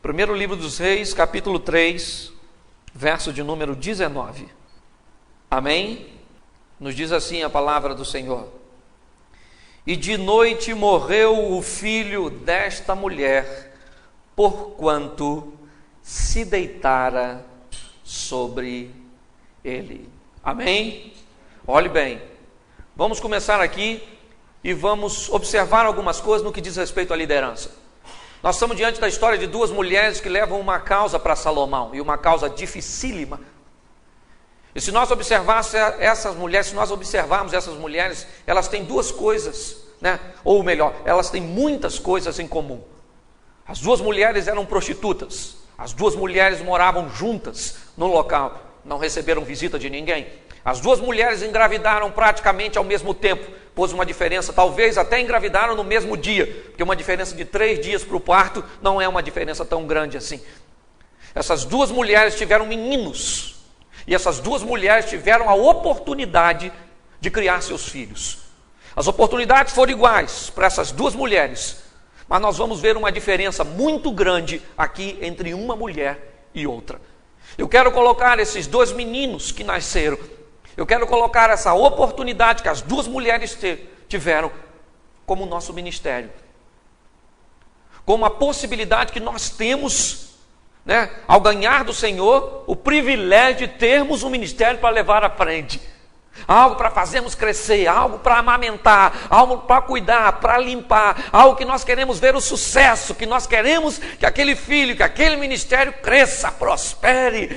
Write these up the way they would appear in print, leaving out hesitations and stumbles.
Primeiro livro dos Reis, capítulo 3, verso de número 19. Amém? Nos diz assim a palavra do Senhor. E de noite morreu o filho desta mulher, porquanto se deitara sobre ele. Amém? Olhe bem, vamos começar aqui e vamos observar algumas coisas no que diz respeito à liderança. Nós estamos diante da história de duas mulheres que levam uma causa para Salomão, e uma causa dificílima. E se nós observarmos essas mulheres, elas têm duas coisas, né? Ou melhor, elas têm muitas coisas em comum. As duas mulheres eram prostitutas, as duas mulheres moravam juntas no local, não receberam visita de ninguém. As duas mulheres engravidaram praticamente ao mesmo tempo, pôs uma diferença, talvez até engravidaram no mesmo dia, porque uma diferença de 3 dias para o parto não é uma diferença tão grande assim. Essas duas mulheres tiveram meninos, e essas duas mulheres tiveram a oportunidade de criar seus filhos. As oportunidades foram iguais para essas duas mulheres, mas nós vamos ver uma diferença muito grande aqui entre uma mulher e outra. Eu quero colocar esses dois meninos que nasceram, eu quero colocar essa oportunidade que as duas mulheres tiveram como nosso ministério, como a possibilidade que nós temos, né, ao ganhar do Senhor, o privilégio de termos um ministério para levar à frente, algo para fazermos crescer, algo para amamentar, algo para cuidar, para limpar, algo que nós queremos ver o sucesso, que nós queremos que aquele filho, que aquele ministério cresça, prospere,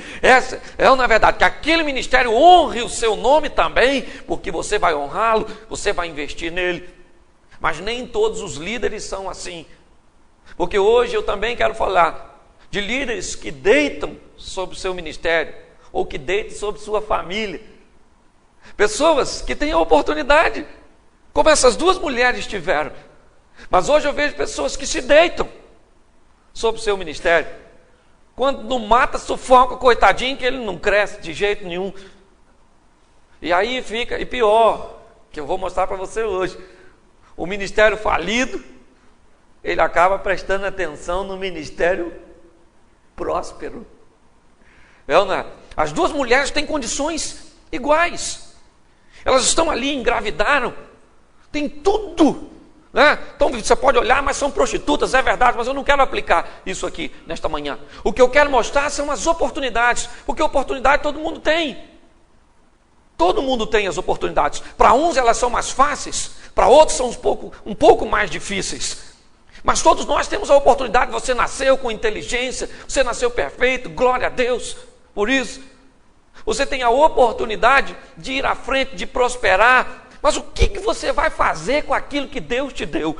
na verdade, que aquele ministério honre o seu nome também, porque você vai honrá-lo, você vai investir nele. Mas nem todos os líderes são assim, porque hoje eu também quero falar de líderes que deitam sobre o seu ministério, ou que deitam sobre sua família. Pessoas que têm a oportunidade, como essas duas mulheres tiveram. Mas hoje eu vejo pessoas que se deitam sobre o seu ministério. Quando não mata, sufoca, coitadinho, que ele não cresce de jeito nenhum. E aí fica, e pior, que eu vou mostrar para você hoje, o ministério falido, ele acaba prestando atenção no ministério próspero. As duas mulheres têm condições iguais. Elas estão ali, engravidaram, tem tudo, né? Então você pode olhar, mas são prostitutas, é verdade, mas eu não quero aplicar isso aqui nesta manhã. O que eu quero mostrar são as oportunidades, porque oportunidade todo mundo tem. Todo mundo tem as oportunidades. Para uns elas são mais fáceis, para outros são um pouco mais difíceis. Mas todos nós temos a oportunidade. Você nasceu com inteligência, você nasceu perfeito, glória a Deus por isso. Você tem a oportunidade de ir à frente, de prosperar, mas o que você vai fazer com aquilo que Deus te deu?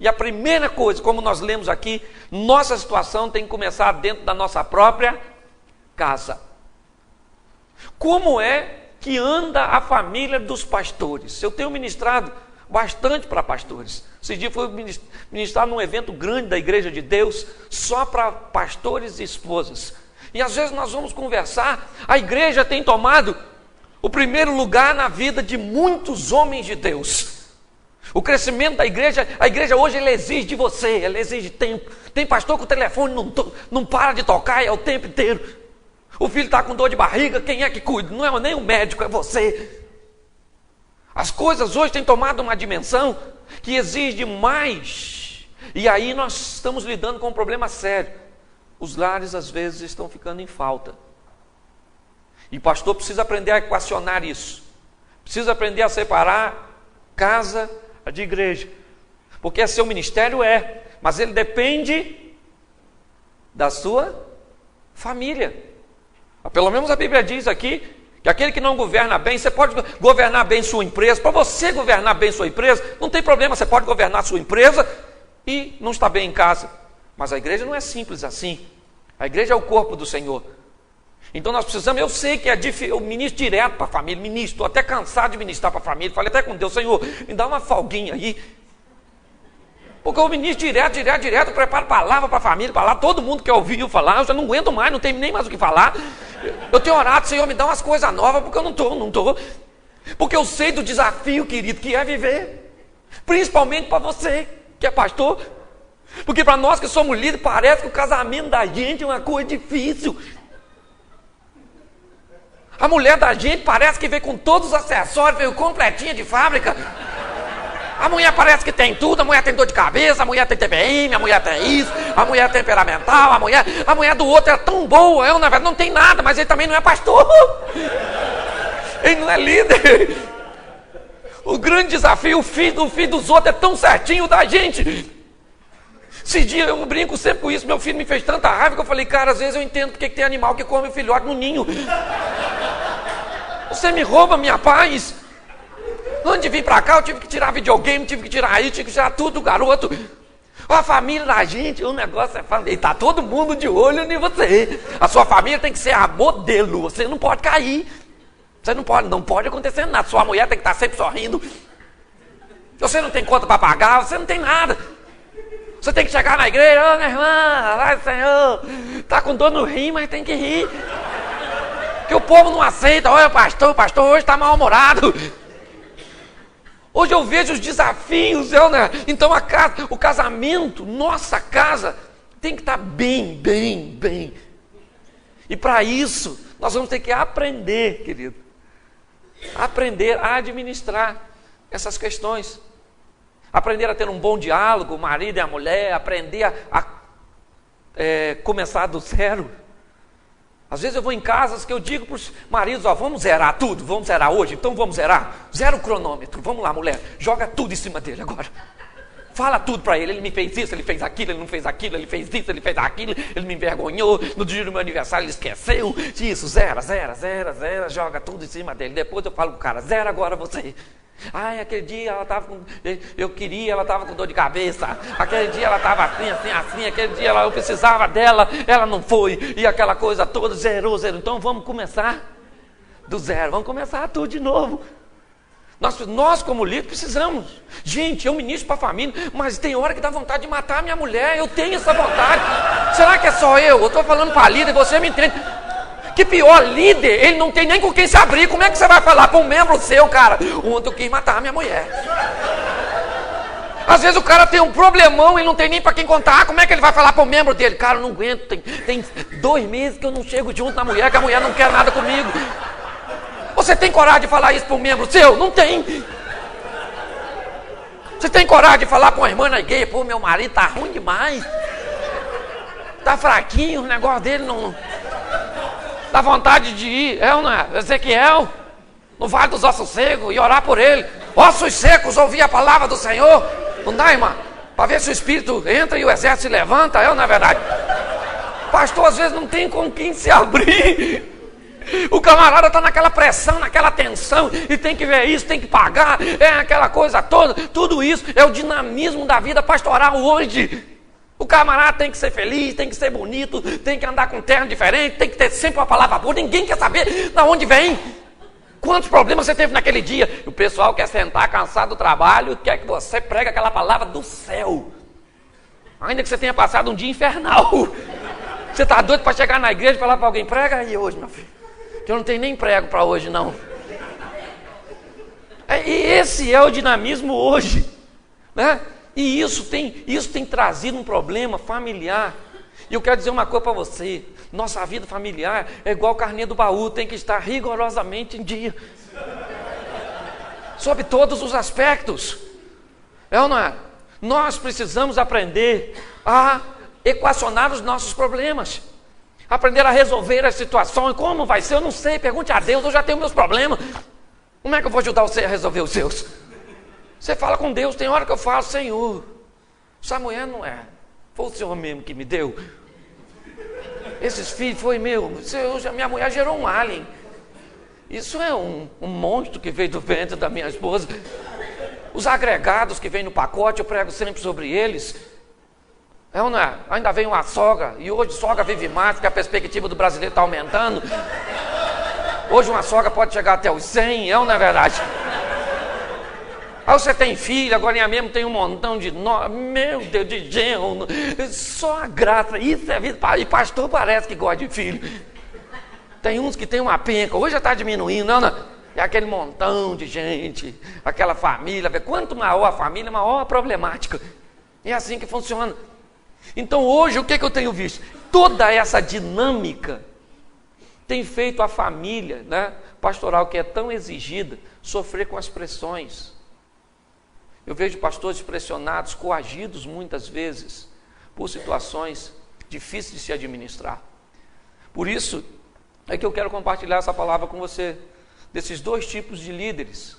E a primeira coisa, como nós lemos aqui, nossa situação tem que começar dentro da nossa própria casa. Como é que anda a família dos pastores? Eu tenho ministrado bastante para pastores. Esse dia foi ministrar num evento grande da Igreja de Deus, só para pastores e esposas. E às vezes nós vamos conversar, a igreja tem tomado o primeiro lugar na vida de muitos homens de Deus. O crescimento da igreja, a igreja hoje ela exige de você, ela exige tempo. Tem pastor que o telefone não para de tocar, é o tempo inteiro. O filho está com dor de barriga, quem é que cuida? Não é nem o médico, é você. As coisas hoje têm tomado uma dimensão que exige mais. E aí nós estamos lidando com um problema sério. Os lares às vezes estão ficando em falta. E o pastor precisa aprender a equacionar isso. Precisa aprender a separar casa de igreja. Porque é seu ministério, mas ele depende da sua família. Pelo menos a Bíblia diz aqui que aquele que não governa bem, você pode governar bem sua empresa. Para você governar bem sua empresa, não tem problema, você pode governar sua empresa e não está bem em casa. Mas a igreja não é simples assim. A igreja é o corpo do Senhor. Então nós precisamos, eu sei que é difícil, eu ministro direto para a família, estou até cansado de ministrar para a família, falei até com Deus, Senhor, me dá uma folguinha aí. Porque eu ministro direto, eu preparo palavra para a família, palavra, todo mundo quer ouvir eu falar, eu já não aguento mais, não tenho nem mais o que falar. Eu tenho orado, Senhor, me dá umas coisas novas, porque eu não estou. Porque eu sei do desafio, querido, que é viver. Principalmente para você, que é pastor. Porque para nós que somos líderes, parece que o casamento da gente é uma coisa difícil. A mulher da gente parece que veio com todos os acessórios, veio completinha de fábrica. A mulher parece que tem tudo, a mulher tem dor de cabeça, a mulher tem TPM, a mulher tem isso, a mulher é temperamental, a mulher do outro é tão boa, eu na verdade não tem nada, mas ele também não é pastor. Ele não é líder. O grande desafio, o filho dos outros é tão certinho da gente. Esse dia eu brinco sempre com isso, meu filho me fez tanta raiva que eu falei, cara, às vezes eu entendo porque que tem animal que come filhote no ninho. Você me rouba minha paz. Antes de vir pra cá, eu tive que tirar videogame, tive que tirar isso, tive que tirar tudo do garoto. A família da gente, o negócio é família. Tá todo mundo de olho em você. A sua família tem que ser a modelo. Você não pode cair. Você não pode acontecer nada. Sua mulher tem que estar sempre sorrindo. Você não tem conta para pagar, você não tem nada. Você tem que chegar na igreja, ô minha irmã, vai Senhor, tá com dor no rim, mas tem que rir. Porque o povo não aceita, olha o pastor hoje está mal-humorado. Hoje eu vejo os desafios, então o casamento, nossa casa, tem que estar bem. E para isso, nós vamos ter que aprender, querido. Aprender a administrar essas questões. Aprender a ter um bom diálogo, o marido e a mulher, aprender a começar do zero. Às vezes eu vou em casas que eu digo para os maridos, vamos zerar tudo, vamos zerar hoje, então vamos zerar. Zera o cronômetro, vamos lá mulher, joga tudo em cima dele agora. Fala tudo para ele me fez isso, ele fez aquilo, ele não fez aquilo, ele fez isso, ele fez aquilo, ele me envergonhou, no dia do meu aniversário ele esqueceu, isso, zera, joga tudo em cima dele. Depois eu falo pro cara, zera agora você. Ai, aquele dia ela estava ela estava com dor de cabeça, aquele dia ela estava assim, aquele dia eu precisava dela, ela não foi, e aquela coisa toda, zerou, então vamos começar do zero, vamos começar tudo de novo. Nós como líder precisamos. Gente, eu ministro para a família, mas tem hora que dá vontade de matar a minha mulher, eu tenho essa vontade. Será que é só eu estou falando para líder, você me entende? Que pior, líder, ele não tem nem com quem se abrir. Como é que você vai falar para um membro seu, cara? Ontem eu quis matar a minha mulher. Às vezes o cara tem um problemão e não tem nem para quem contar. Como é que ele vai falar para o membro dele? Cara, eu não aguento, tem 2 meses que eu não chego junto na mulher, que a mulher não quer nada comigo. Você tem coragem de falar isso para um membro seu? Não tem. Você tem coragem de falar para uma irmã na igreja, pô, meu marido tá ruim demais. Tá fraquinho, o negócio dele não... Dá vontade de ir, Ezequiel, no Vale dos Ossos Secos, e orar por ele. Ossos secos, ouvir a palavra do Senhor. Não dá, irmã? Para ver se o Espírito entra e o exército se levanta, não é verdade? Pastor, às vezes não tem com quem se abrir. O camarada está naquela pressão, naquela tensão, e tem que ver isso, tem que pagar, aquela coisa toda. Tudo isso é o dinamismo da vida pastoral hoje. O camarada tem que ser feliz, tem que ser bonito, tem que andar com terno diferente, tem que ter sempre uma palavra boa. Ninguém quer saber de onde vem. Quantos problemas você teve naquele dia? O pessoal quer sentar cansado do trabalho, quer que você pregue aquela palavra do céu. Ainda que você tenha passado um dia infernal. Você está doido para chegar na igreja e falar para alguém, prega aí hoje, meu filho. Que eu não tenho nem prego para hoje, não. E esse é o dinamismo hoje, né? E isso tem trazido um problema familiar. E eu quero dizer uma coisa para você. Nossa vida familiar é igual carnê do baú, tem que estar rigorosamente em dia. Sob todos os aspectos. Ou não é? Nós precisamos aprender a equacionar os nossos problemas. Aprender a resolver as situações. Como vai ser? Eu não sei. Pergunte a Deus, eu já tenho meus problemas. Como é que eu vou ajudar você a resolver os seus? Você fala com Deus, tem hora que eu falo, Senhor, essa mulher não é. Foi o Senhor mesmo que me deu. Esses filhos foi meu. Minha mulher gerou um alien. Isso é um monstro que veio do ventre da minha esposa. Os agregados que vêm no pacote, eu prego sempre sobre eles. Não é? Ainda vem uma sogra, e hoje sogra vive mais, porque a perspectiva do brasileiro está aumentando. Hoje uma sogra pode chegar até os 100, não é verdade? Aí você tem filho, agora em mesmo tem um montão de meu Deus, de genro, só a graça, isso é vida. E pastor parece que gosta de filho. Tem uns que tem uma penca, hoje já está diminuindo, não? É aquele montão de gente, aquela família, quanto maior a família, maior a problemática. É assim que funciona. Então hoje o que eu tenho visto? Toda essa dinâmica tem feito a família, né, pastoral, que é tão exigida, sofrer com as pressões. Eu vejo pastores pressionados, coagidos muitas vezes, por situações difíceis de se administrar. Por isso é que eu quero compartilhar essa palavra com você, desses dois tipos de líderes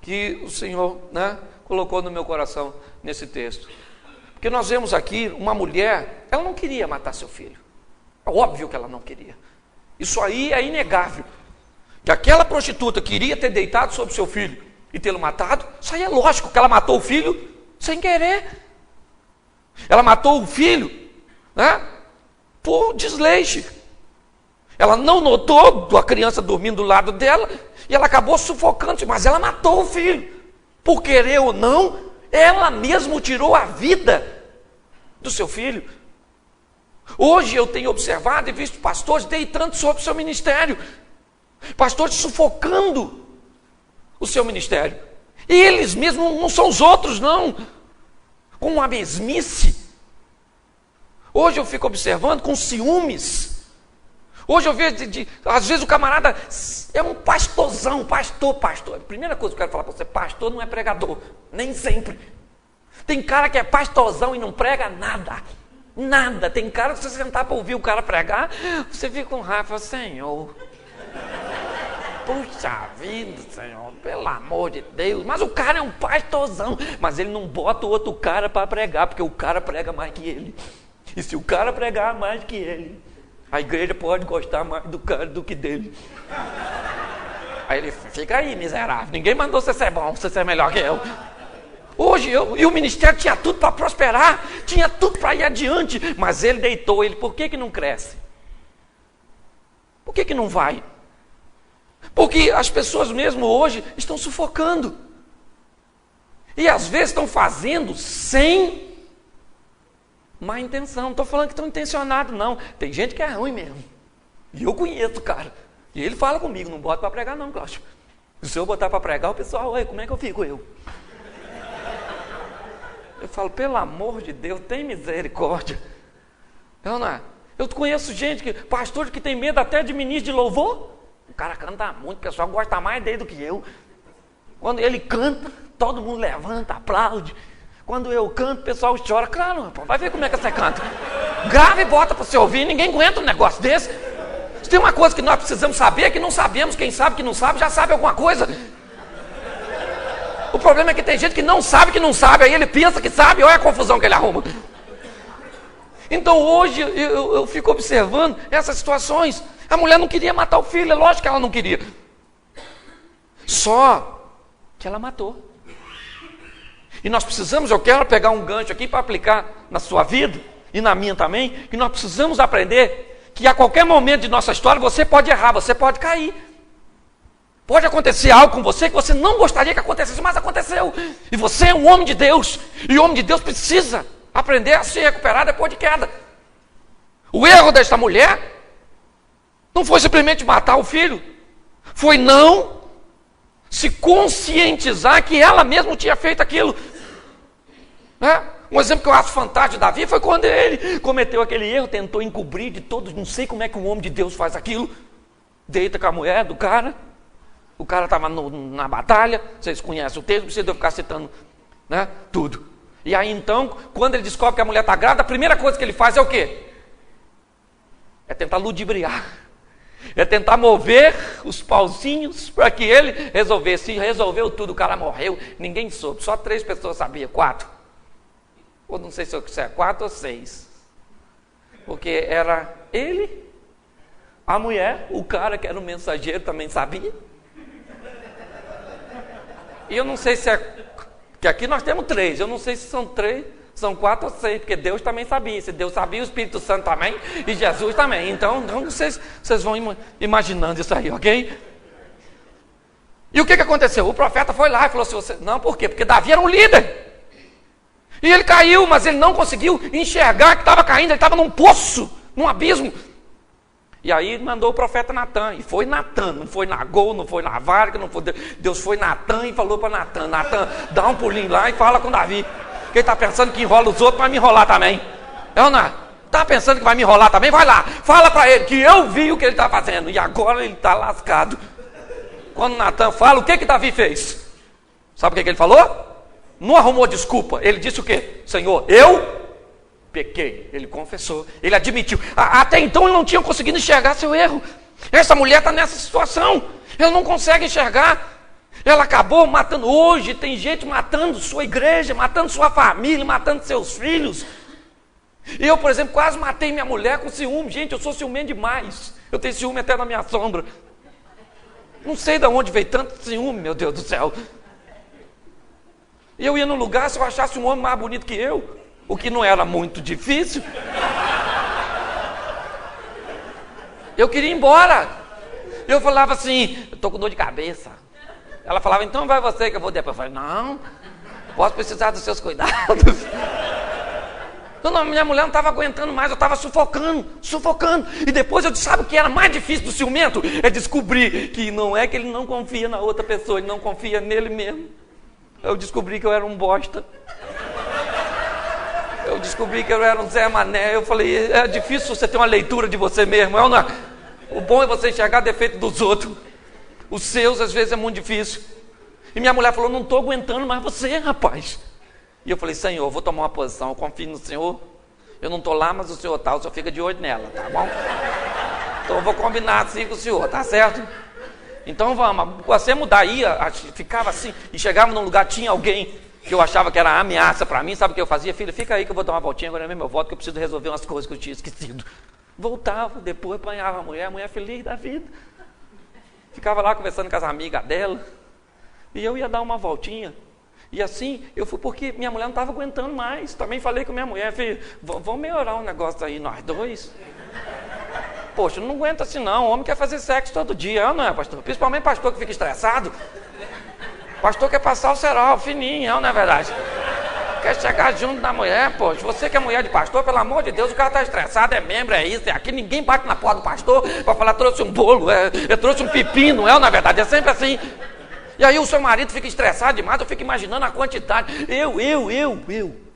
que o Senhor, né, colocou no meu coração nesse texto. Porque nós vemos aqui uma mulher, ela não queria matar seu filho. É óbvio que ela não queria. Isso aí é inegável. Que aquela prostituta queria ter deitado sobre seu filho e tê-lo matado, isso aí é lógico, que ela matou o filho sem querer. Ela matou o filho, né, por desleixo. Ela não notou a criança dormindo do lado dela e ela acabou sufocando, mas ela matou o filho. Por querer ou não, ela mesma tirou a vida do seu filho. Hoje eu tenho observado e visto pastores deitando sobre o seu ministério, pastores sufocando o seu ministério. E eles mesmos não são os outros, não, com uma mesmice. Hoje eu fico observando com ciúmes. Hoje eu vejo, às vezes o camarada é um pastorzão, pastor. A primeira coisa que eu quero falar para você, pastor não é pregador, nem sempre. Tem cara que é pastorzão e não prega nada. Nada. Tem cara que você sentar para ouvir o cara pregar, você fica com raiva, Senhor. Puxa vida, Senhor, pelo amor de Deus. Mas o cara é um pastorzão, mas ele não bota o outro cara para pregar, porque o cara prega mais que ele. E se o cara pregar mais que ele, a igreja pode gostar mais do cara do que dele. Aí ele fica aí, miserável. Ninguém mandou você ser bom, você ser melhor que eu. Hoje e o ministério tinha tudo para prosperar, tinha tudo para ir adiante, mas ele deitou ele. Por que não cresce? Por que não vai? Porque as pessoas mesmo hoje estão sufocando. E às vezes estão fazendo sem má intenção. Não estou falando que estão intencionados, não. Tem gente que é ruim mesmo. E eu conheço o cara. E ele fala comigo, não bota para pregar não, Cláudio. Se eu botar para pregar, o pessoal, oi, como é que eu fico eu? Eu falo, pelo amor de Deus, tem misericórdia. Eu conheço gente, pastor que tem medo até de ministro de louvor. O cara canta muito, o pessoal gosta mais dele do que eu. Quando ele canta, todo mundo levanta, aplaude. Quando eu canto, o pessoal chora. Claro, vai ver como é que você canta. Grava e bota para você ouvir, ninguém aguenta um negócio desse. Se tem uma coisa que nós precisamos saber, que não sabemos, quem sabe que não sabe, já sabe alguma coisa. O problema é que tem gente que não sabe, aí ele pensa que sabe, olha a confusão que ele arruma. Então hoje eu fico observando essas situações. A mulher não queria matar o filho, é lógico que ela não queria. Só que ela matou. E nós precisamos, eu quero pegar um gancho aqui para aplicar na sua vida, e na minha também, que nós precisamos aprender que a qualquer momento de nossa história você pode errar, você pode cair. Pode acontecer algo com você que você não gostaria que acontecesse, mas aconteceu. E você é um homem de Deus. E o homem de Deus precisa aprender a se recuperar depois de queda. O erro desta mulher não foi simplesmente matar o filho. Foi não se conscientizar que ela mesma tinha feito aquilo. Um exemplo que eu acho fantástico de Davi foi quando ele cometeu aquele erro, tentou encobrir de todos. Não sei como é que um homem de Deus faz aquilo. Deita com a mulher do cara. O cara estava na batalha, vocês conhecem o texto, não precisa eu ficar citando, né, tudo. E aí então, quando ele descobre que a mulher está grávida, a primeira coisa que ele faz é o quê? É tentar ludibriar. É tentar mover os pauzinhos para que ele resolvesse. E resolveu tudo, o cara morreu, ninguém soube, só 3 pessoas sabiam, 4. Ou não sei se é 4 ou 6. Porque era ele, a mulher, o cara que era o mensageiro também sabia. E eu não sei se que aqui nós temos 3, eu não sei se são 3, são 4 ou 6, porque Deus também sabia. Se Deus sabia, o Espírito Santo também, e Jesus também. Então vocês vão imaginando isso aí, ok? E o que aconteceu? O profeta foi lá e falou assim, não, por quê? Porque Davi era um líder. E ele caiu, mas ele não conseguiu enxergar que estava caindo, ele estava num poço, num abismo. E aí mandou o profeta Natan, e foi Natan, não foi Nagol, não foi Navarca, não foi Deus, foi Natan e falou para Natan, Natan, dá um pulinho lá e fala com Davi, porque ele está pensando que enrola os outros, vai me enrolar também. É ou não é? Tá pensando que vai me enrolar também? Vai lá, fala para ele que eu vi o que ele está fazendo. E agora ele está lascado. Quando Natan fala, o que Davi fez? Sabe o que ele falou? Não arrumou desculpa. Ele disse o quê? Senhor, eu pequei. Ele confessou, ele admitiu. Até então ele não tinha conseguido enxergar seu erro. Essa mulher está nessa situação. Ela não consegue enxergar. Ela acabou matando. Hoje tem gente matando sua igreja, matando sua família, matando seus filhos. Eu, por exemplo, quase matei minha mulher com ciúme. Gente, eu sou ciumento demais. Eu tenho ciúme até na minha sombra. Não sei de onde veio tanto ciúme, meu Deus do céu. E eu ia no lugar, se eu achasse um homem mais bonito que eu, o que não era muito difícil, eu queria ir embora. Eu falava assim, eu estou com dor de cabeça. Ela falava, então vai você que eu vou depois. Eu falei, não, posso precisar dos seus cuidados. Não, minha mulher não estava aguentando mais, eu estava sufocando. E depois eu disse, sabe o que era mais difícil do ciumento? É descobrir que não é que ele não confia na outra pessoa, ele não confia nele mesmo. Eu descobri que eu era um bosta. Eu descobri que eu era um Zé Mané. Eu falei, é difícil você ter uma leitura de você mesmo. O bom é você enxergar defeito dos outros. Os seus, às vezes, é muito difícil. E minha mulher falou, não estou aguentando mais você, rapaz. E eu falei, Senhor, eu vou tomar uma posição, eu confio no Senhor. Eu não estou lá, mas o Senhor está, o Senhor fica de olho nela, tá bom? Então eu vou combinar assim com o Senhor, tá certo? Então vamos, você mudar, ficava assim, e chegava num lugar, tinha alguém que eu achava que era ameaça para mim, sabe o que eu fazia? Filha, fica aí que eu vou dar uma voltinha, agora mesmo eu volto, que eu preciso resolver umas coisas que eu tinha esquecido. Voltava, depois apanhava a mulher feliz da vida. Ficava lá conversando com as amigas dela, e eu ia dar uma voltinha. E assim, eu fui porque minha mulher não estava aguentando mais. Também falei com minha mulher, filho, vamos melhorar o negócio aí, nós dois. Poxa, não aguenta assim não, o homem quer fazer sexo todo dia, não é, pastor? Principalmente pastor que fica estressado. Pastor quer passar o cerol fininho, não é verdade? Quer chegar junto da mulher, poxa, você que é mulher de pastor, pelo amor de Deus, o cara está estressado, é membro, é isso, é aquilo, ninguém bate na porta do pastor para falar, trouxe um bolo, eu trouxe um pepino, não é, na verdade, é sempre assim. E aí o seu marido fica estressado demais, eu fico imaginando a quantidade. Eu,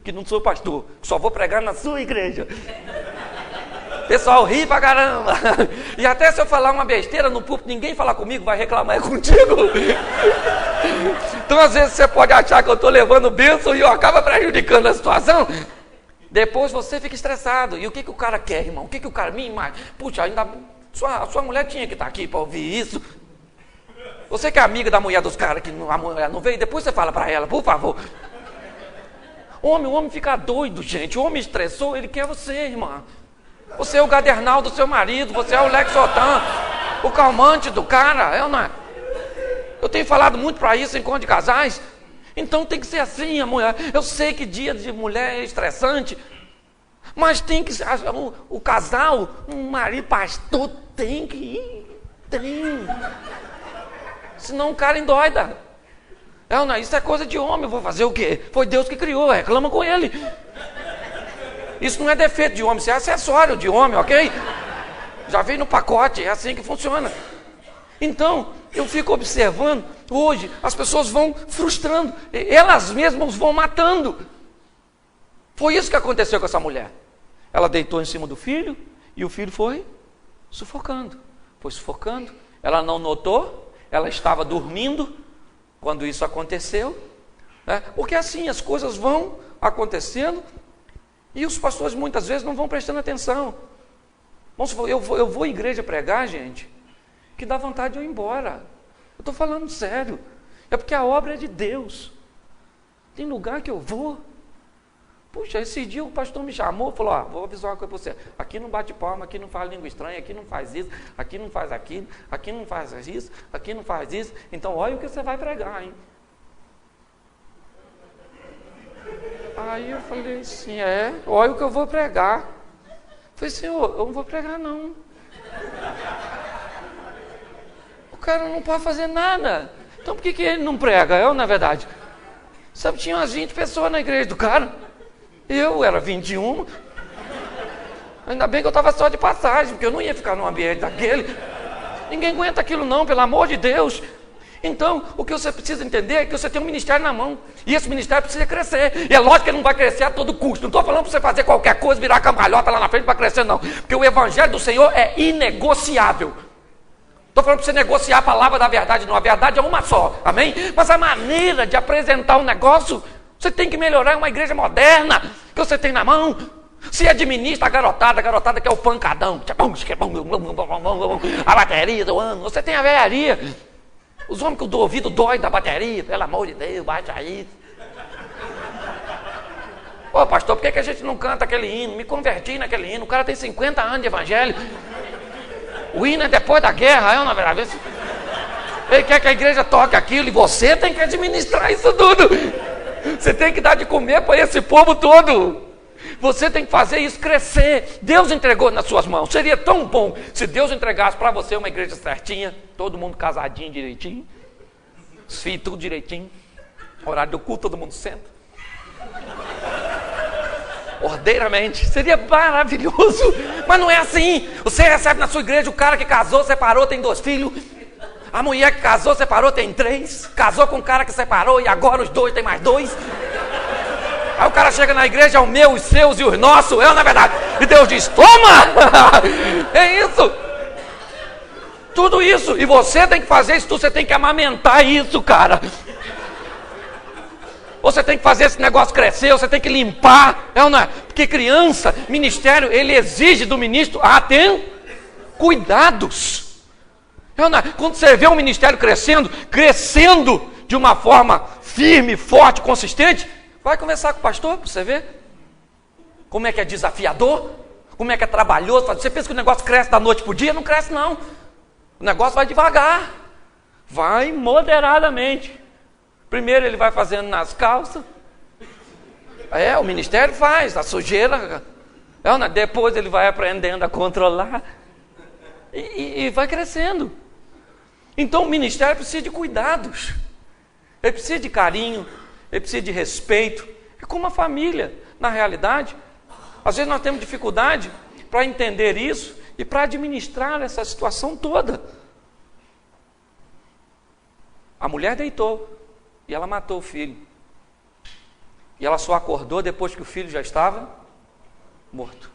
que não sou pastor, só vou pregar na sua igreja. O pessoal ri pra caramba. E até se eu falar uma besteira no púlpito, ninguém falar comigo, vai reclamar é contigo. Então às vezes você pode achar que eu estou levando bênção e eu acabo prejudicando a situação. Depois você fica estressado. E o que o cara quer, irmão? O que o cara... Puxa, ainda... Sua mulher tinha que estar aqui para ouvir isso. Você que é amiga da mulher dos caras, que a mulher não veio, depois você fala para ela, por favor. O homem fica doido, gente. O homem estressou, ele quer você, irmã. Você é o gadernal do seu marido, você é o Lexotan, o calmante do cara. Eu tenho falado muito para isso em encontro de casais. Então tem que ser assim, a mulher. Eu sei que dia de mulher é estressante, mas tem que ser. O casal, um marido pastor, tem que ir. Tem. Senão o cara endoida. Isso é coisa de homem, eu vou fazer o quê? Foi Deus que criou, reclama com ele. Isso não é defeito de homem, isso é acessório de homem, ok? Já veio no pacote, é assim que funciona. Então, eu fico observando, hoje as pessoas vão frustrando, elas mesmas vão matando. Foi isso que aconteceu com essa mulher. Ela deitou em cima do filho e o filho foi sufocando. Ela não notou. Ela estava dormindo quando isso aconteceu, né? Porque assim as coisas vão acontecendo e os pastores muitas vezes não vão prestando atenção. Vamos supor, eu vou à igreja pregar, gente, que dá vontade de eu ir embora. Eu estou falando sério. É porque a obra é de Deus. Tem lugar que eu vou. Puxa, esse dia o pastor me chamou, falou, vou avisar uma coisa para você, aqui não bate palma, aqui não faz língua estranha, aqui não faz isso, aqui não faz aquilo, aqui não faz isso, aqui não faz isso, então olha o que você vai pregar, hein? Aí eu falei assim, olha o que eu vou pregar. Eu falei, Senhor, eu não vou pregar não. O cara não pode fazer nada, então por que ele não prega? Na verdade, sabe, tinha umas 20 pessoas na igreja do cara. Eu era 21. Ainda bem que eu estava só de passagem, porque eu não ia ficar num ambiente daquele. Ninguém aguenta aquilo não, pelo amor de Deus. Então, o que você precisa entender é que você tem um ministério na mão. E esse ministério precisa crescer. E é lógico que ele não vai crescer a todo custo. Não estou falando para você fazer qualquer coisa, virar cambalhota lá na frente para crescer, não. Porque o evangelho do Senhor é inegociável. Estou falando para você negociar a palavra da verdade, não. A verdade é uma só, amém? Mas a maneira de apresentar um negócio, você tem que melhorar. Uma igreja moderna que você tem na mão. Se administra a garotada que é o pancadão. A bateria do ano. Você tem a velharia. Os homens que o ouvido dói da bateria, pelo amor de Deus, bate aí. Ô pastor, por que a gente não canta aquele hino? Me converti naquele hino. O cara tem 50 anos de evangelho. O hino é depois da guerra, é uma verdade. Ele quer que a igreja toque aquilo e você tem que administrar isso tudo. Você tem que dar de comer para esse povo todo. Você tem que fazer isso crescer. Deus entregou nas suas mãos. Seria tão bom se Deus entregasse para você uma igreja certinha, todo mundo casadinho direitinho, os filhos tudo direitinho, horário do culto, todo mundo senta ordeiramente. Seria maravilhoso. Mas não é assim. Você recebe na sua igreja o cara que casou, separou, tem 2 filhos. A mulher que casou, separou, tem 3. Casou com o cara que separou e agora os 2 tem mais 2. Aí o cara chega na igreja, é o meu, os seus e os nossos, na verdade. E Deus diz, toma! É isso. Tudo isso. E você tem que fazer isso, você tem que amamentar isso, cara. Você tem que fazer esse negócio crescer, você tem que limpar. Não é? Porque criança, ministério, ele exige do ministro, cuidados. Não é? Quando você vê um ministério crescendo de uma forma firme, forte, consistente, vai conversar com o pastor para você ver como é que é desafiador, como é que é trabalhoso. Você pensa que o negócio cresce da noite para o dia? Não cresce não. O negócio vai devagar, vai moderadamente. Primeiro ele vai fazendo nas calças. O ministério faz, a sujeira. Depois ele vai aprendendo a controlar. E vai crescendo. Então o ministério precisa de cuidados. Ele precisa de carinho. Ele precisa de respeito. É como uma família, na realidade. Às vezes nós temos dificuldade para entender isso e para administrar essa situação toda. A mulher deitou e ela matou o filho. E ela só acordou depois que o filho já estava morto.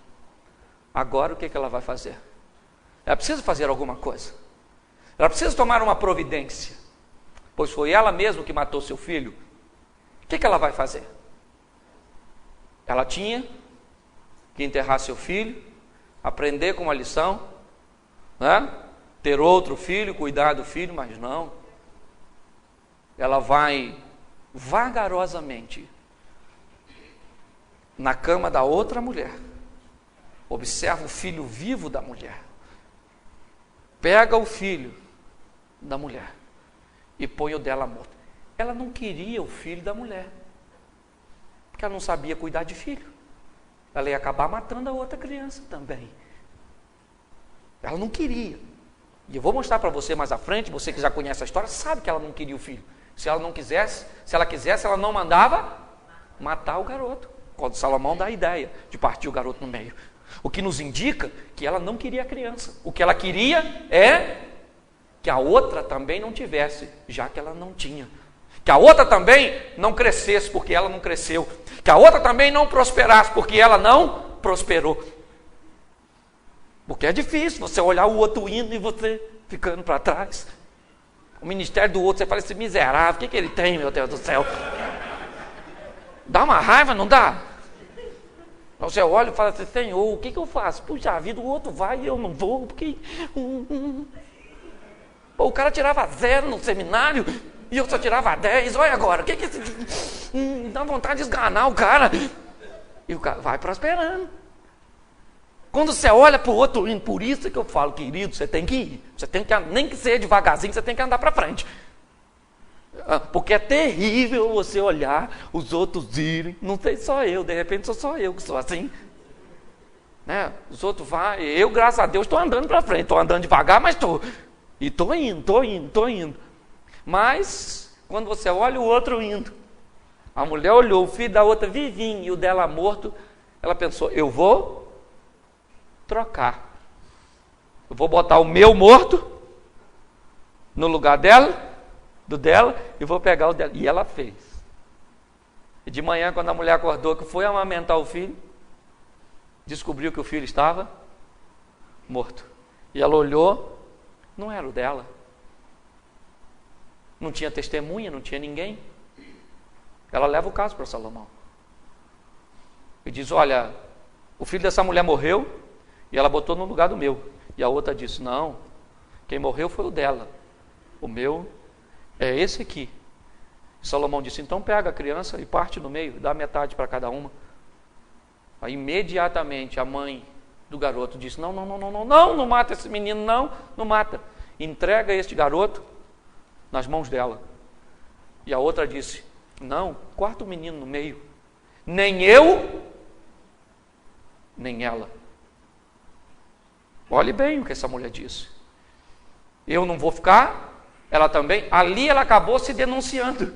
Agora o que ela vai fazer? Ela precisa fazer alguma coisa. Ela precisa tomar uma providência. Pois foi ela mesma que matou seu filho. O que ela vai fazer? Ela tinha que enterrar seu filho, aprender com uma lição, né? Ter outro filho, cuidar do filho, mas não. Ela vai vagarosamente na cama da outra mulher, observa o filho vivo da mulher, pega o filho da mulher e põe o dela morto. Ela não queria o filho da mulher, porque ela não sabia cuidar de filho. Ela ia acabar matando a outra criança também. Ela não queria. E eu vou mostrar para você mais à frente, você que já conhece a história, sabe que ela não queria o filho. Se ela quisesse, ela não mandava matar o garoto. Quando Salomão dá a ideia de partir o garoto no meio. O que nos indica que ela não queria a criança. O que ela queria é que a outra também não tivesse, já que ela não tinha. Que a outra também não crescesse, porque ela não cresceu. Que a outra também não prosperasse, porque ela não prosperou. Porque é difícil você olhar o outro indo e você ficando para trás. O ministério do outro, você fala, esse miserável, o que ele tem, meu Deus do céu? Dá uma raiva, não dá? Você olha e fala assim, Senhor, o que eu faço? Puxa vida, o outro vai e eu não vou, porque... Pô, o cara tirava 0 no seminário e eu só tirava 10, olha agora, o que dá vontade de esganar o cara. E o cara vai prosperando. Quando você olha para o outro indo, por isso que eu falo, querido, você tem que ir. Você tem que, nem que seja devagarzinho, você tem que andar para frente. Porque é terrível você olhar os outros irem. Não sei só eu, de repente sou só eu que sou assim. Né? Os outros vão, eu, graças a Deus, estou andando para frente. Estou andando devagar, mas estou. E estou indo. Mas, quando você olha o outro indo, a mulher olhou o filho da outra vivinho e o dela morto, ela pensou, eu vou trocar. Eu vou botar o meu morto no lugar dela do dela e vou pegar o dela. E ela fez. E de manhã, quando a mulher acordou, que foi amamentar o filho, descobriu que o filho estava morto. E ela olhou, não era o dela. Não tinha testemunha, não tinha ninguém. Ela leva o caso para Salomão. E diz, olha, o filho dessa mulher morreu e ela botou no lugar do meu. E a outra disse, não, quem morreu foi o dela. O meu é esse aqui. E Salomão disse, então pega a criança e parte no meio, dá metade para cada uma. Aí imediatamente a mãe do garoto disse, não mata esse menino, não mata. Entrega este garoto nas mãos dela. E a outra disse, não, corta o menino no meio. Nem eu, nem ela. Olhe bem o que essa mulher disse. Eu não vou ficar, ela também. Ali ela acabou se denunciando.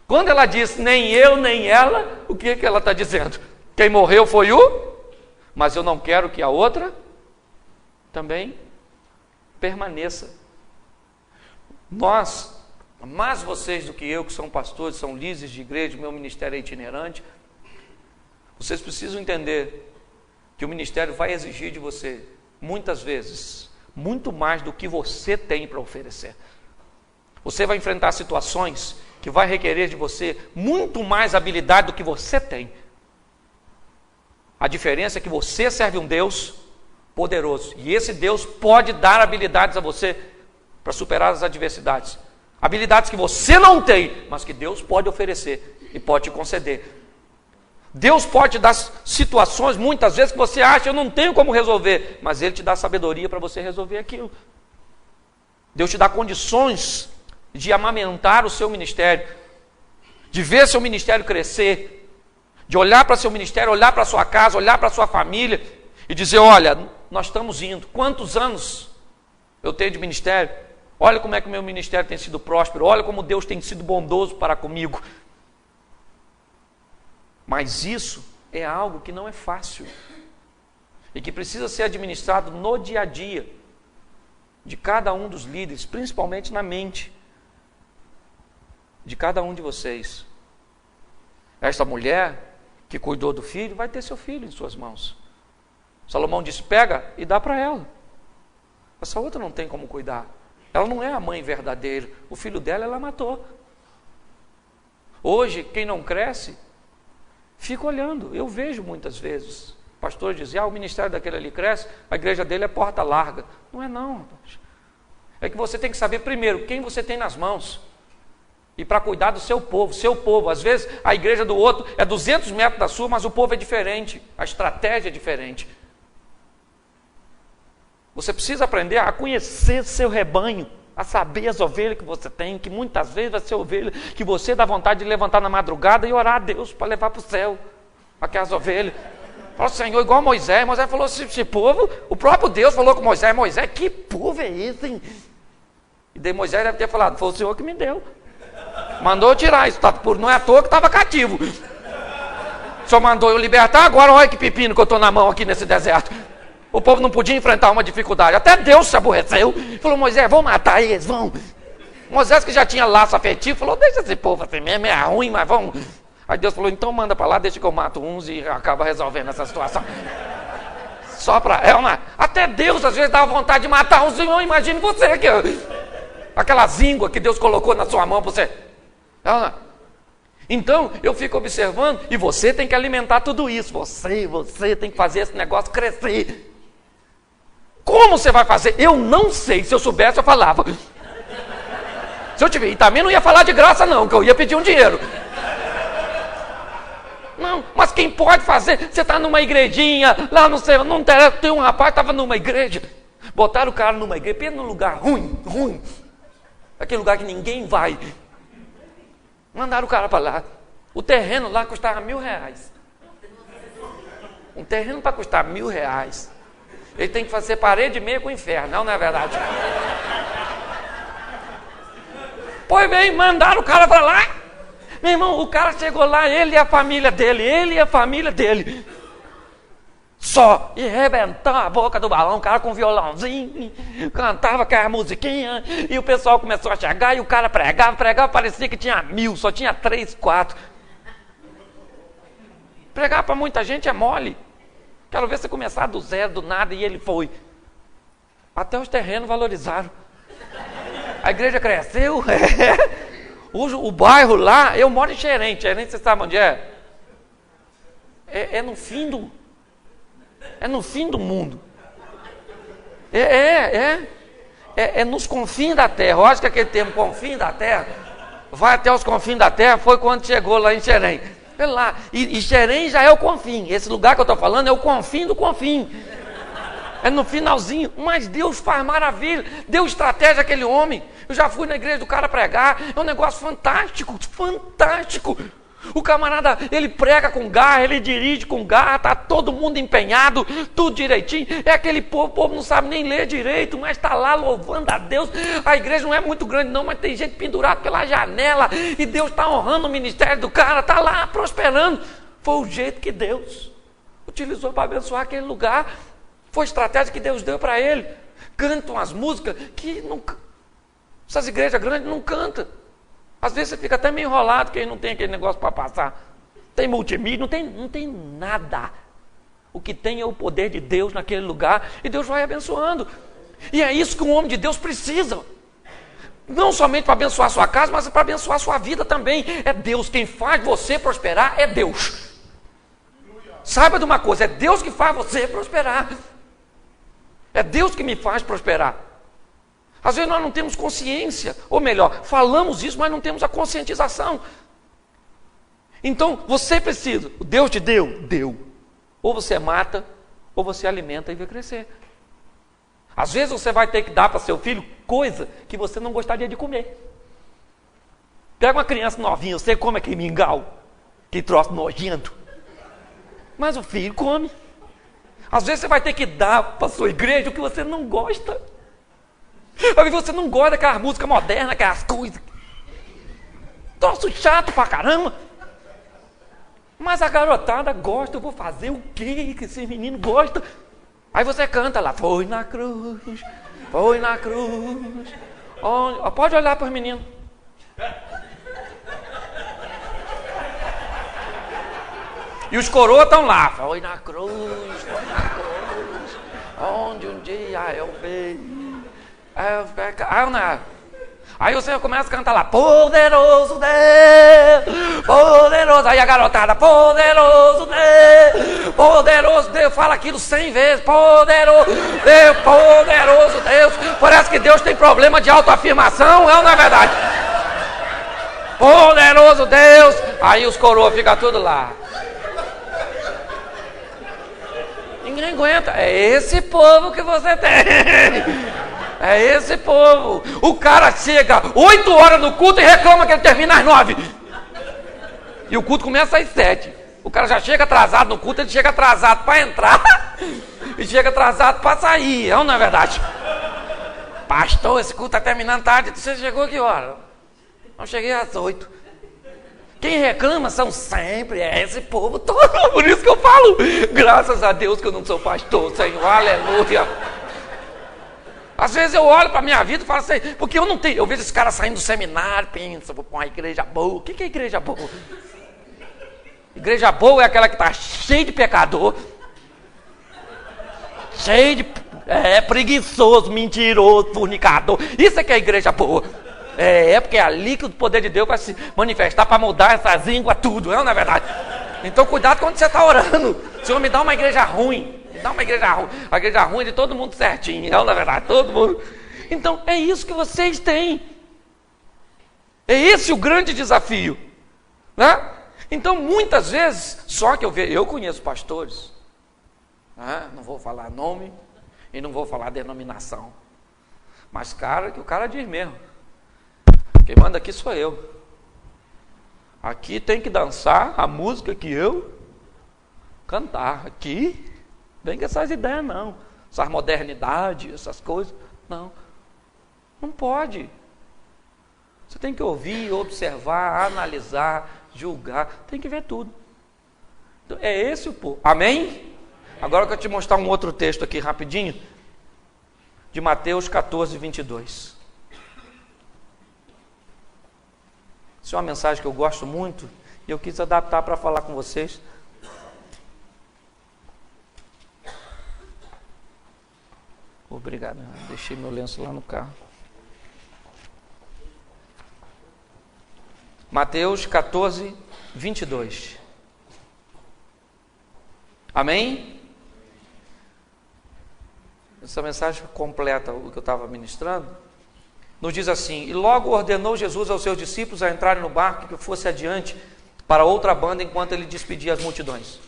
Quando ela disse, nem eu, nem ela, o que ela está dizendo? Quem morreu foi o, mas eu não quero que a outra também permaneça. Nós, mais vocês do que eu, que são pastores, são líderes de igreja, meu ministério é itinerante, vocês precisam entender que o ministério vai exigir de você, muitas vezes, muito mais do que você tem para oferecer. Você vai enfrentar situações que vai requerer de você muito mais habilidade do que você tem. A diferença é que você serve um Deus poderoso, e esse Deus pode dar habilidades a você para superar as adversidades. Habilidades que você não tem, mas que Deus pode oferecer e pode te conceder. Deus pode dar situações, muitas vezes, que você acha, eu não tenho como resolver, mas Ele te dá sabedoria para você resolver aquilo. Deus te dá condições de amamentar o seu ministério, de ver seu ministério crescer, de olhar para seu ministério, olhar para sua casa, olhar para sua família e dizer, olha, nós estamos indo. Quantos anos eu tenho de ministério? Olha como é que o meu ministério tem sido próspero, olha como Deus tem sido bondoso para comigo. Mas isso é algo que não é fácil e que precisa ser administrado no dia a dia de cada um dos líderes, principalmente na mente de cada um de vocês. Esta mulher que cuidou do filho vai ter seu filho em suas mãos. Salomão disse, pega e dá para ela. Essa outra não tem como cuidar. Ela não é a mãe verdadeira. O filho dela, ela matou. Hoje, quem não cresce, fica olhando. Eu vejo muitas vezes o pastor dizer, o ministério daquele ali cresce, a igreja dele é porta larga. Não é não, rapaz. É que você tem que saber primeiro quem você tem nas mãos. E para cuidar do seu povo. Às vezes a igreja do outro é 200 metros da sua, mas o povo é diferente, a estratégia é diferente. Você precisa aprender a conhecer seu rebanho, a saber as ovelhas que você tem, que muitas vezes vai ser ovelha que você dá vontade de levantar na madrugada e orar a Deus para levar para o céu aquelas ovelhas. Fala, Senhor, igual Moisés falou, esse povo, o próprio Deus falou com Moisés, que povo é esse, hein? E daí Moisés deve ter falado, foi o Senhor que me deu. Mandou eu tirar isso, não é à toa que estava cativo. O Senhor mandou eu libertar, agora olha que pepino que eu estou na mão aqui nesse deserto. O povo não podia enfrentar uma dificuldade, até Deus se aborreceu, falou, Moisés, vão matar eles, vão. Moisés, que já tinha laço afetivo, falou, deixa esse povo assim mesmo, é ruim, mas vamos. Aí Deus falou, então manda para lá, deixa que eu mato uns e acaba resolvendo essa situação. Só para ela, até Deus às vezes dá vontade de matar uns, imagine você, que aquela zíngua que Deus colocou na sua mão para você. Então, eu fico observando, e você tem que alimentar tudo isso, você tem que fazer esse negócio crescer. Como você vai fazer? Eu não sei, se eu soubesse eu falava. Se eu tiver, e também não ia falar de graça não, que eu ia pedir um dinheiro. Não, mas quem pode fazer? Você está numa igrejinha, lá no céu, não tem um rapaz que estava numa igreja, botaram o cara numa igreja, num lugar ruim, aquele lugar que ninguém vai. Mandaram o cara para lá. O terreno lá custava R$1.000. Um terreno para custar R$1.000, ele tem que fazer parede e meia com o inferno, não é verdade? Pois bem, mandaram o cara para lá. Meu irmão, o cara chegou lá, ele e a família dele. Só. E rebentava a boca do balão, o cara com violãozinho, cantava aquela musiquinha, e o pessoal começou a chegar, e o cara pregava, parecia que tinha 1000, só tinha 3, 4. Pregar para muita gente é mole. Quero ver você começar do zero, do nada, e ele foi. Até os terrenos valorizaram. A igreja cresceu. Hoje o bairro lá, eu moro em Xerém. Xerém, você sabe onde é? É no fim do mundo. É nos confins da terra. Eu acho que aquele termo confins da terra, vai até os confins da terra, foi quando chegou lá em Xerém. Lá. E Xerém já é o confim. Esse lugar que eu estou falando é o confim do confim. É no finalzinho. Mas Deus faz maravilha. Deu estratégia àquele homem. Eu já fui na igreja do cara pregar. É um negócio fantástico. Fantástico. O camarada, ele prega com garra, ele dirige com garra, está todo mundo empenhado, tudo direitinho. É aquele povo, o povo não sabe nem ler direito, mas está lá louvando a Deus. A igreja não é muito grande não, mas tem gente pendurada pela janela, e Deus está honrando o ministério do cara, está lá prosperando. Foi o jeito que Deus utilizou para abençoar aquele lugar. Foi a estratégia que Deus deu para ele. Cantam as músicas que nunca, essas igrejas grandes não cantam. Às vezes você fica até meio enrolado, porque não tem aquele negócio para passar. Tem multimídia, não tem nada. O que tem é o poder de Deus naquele lugar, e Deus vai abençoando. E é isso que um homem de Deus precisa. Não somente para abençoar a sua casa, mas para abençoar a sua vida também. É Deus quem faz você prosperar, é Deus. Saiba de uma coisa, é Deus que faz você prosperar. É Deus que me faz prosperar. Às vezes nós não temos consciência, ou melhor, falamos isso, mas não temos a conscientização. Então, você precisa, Deus te deu. Ou você mata, ou você alimenta e vê crescer. Às vezes você vai ter que dar para seu filho coisa que você não gostaria de comer. Pega uma criança novinha, você come aquele mingau, que troço nojento. Mas o filho come. Às vezes você vai ter que dar para sua igreja o que você não gosta. Às vezes você não gosta daquela música moderna, aquelas coisas. Troço chato pra caramba. Mas a garotada gosta, eu vou fazer o quê que esse menino gosta? Aí você canta lá, foi na cruz. Olha, pode olhar para os meninos. E os coroas estão lá, foi na cruz, onde um dia eu vi. Aí você começa a cantar lá, poderoso Deus, poderoso, aí a garotada, poderoso Deus, fala aquilo 100 vezes, poderoso Deus, parece que Deus tem problema de autoafirmação, não é verdade? Poderoso Deus, aí os coroas ficam tudo lá. Ninguém aguenta, é esse povo que você tem. É esse povo. O cara chega 8 horas no culto e reclama que ele termina às 9. E o culto começa às 7. O cara já chega atrasado no culto, ele chega atrasado para entrar e chega atrasado para sair. Não é verdade? Pastor, esse culto está terminando tarde. Você chegou a que hora? Eu cheguei às 8. Quem reclama são sempre esse povo todo. Por isso que eu falo, graças a Deus que eu não sou pastor, Senhor. Aleluia. Às vezes eu olho para a minha vida e falo assim, porque eu não tenho, eu vejo esse cara saindo do seminário, pensa, vou para uma igreja boa. O que é igreja boa? Igreja boa é aquela que está cheia de pecador, cheio de preguiçoso, mentiroso, fornicador. Isso é que é igreja boa. Porque é ali que o poder de Deus vai se manifestar para mudar essas línguas, tudo, não é verdade? Então cuidado quando você está orando. Senhor, me dá uma igreja ruim. Dá uma igreja ruim. A igreja ruim é de todo mundo certinho, não, na verdade, todo mundo. Então, é isso que vocês têm. É esse o grande desafio, né? Então, muitas vezes, só que eu conheço pastores, né? Não vou falar nome e não vou falar denominação, mas que o cara diz mesmo, quem manda aqui sou eu. Aqui tem que dançar a música que eu cantar. Aqui vem com essas ideias não, essas modernidades, essas coisas, não pode. Você tem que ouvir, observar, analisar, julgar, tem que ver tudo. Então, é esse o povo, amém? Agora eu quero te mostrar um outro texto aqui rapidinho, de Mateus 14, 22. Isso é uma mensagem que eu gosto muito e eu quis adaptar para falar com vocês. Obrigado, deixei meu lenço lá no carro. Mateus 14, 22. Amém? Essa mensagem completa o que eu estava ministrando. Nos diz assim: e logo ordenou Jesus aos seus discípulos a entrarem no barco e que fosse adiante para outra banda enquanto ele despedia as multidões.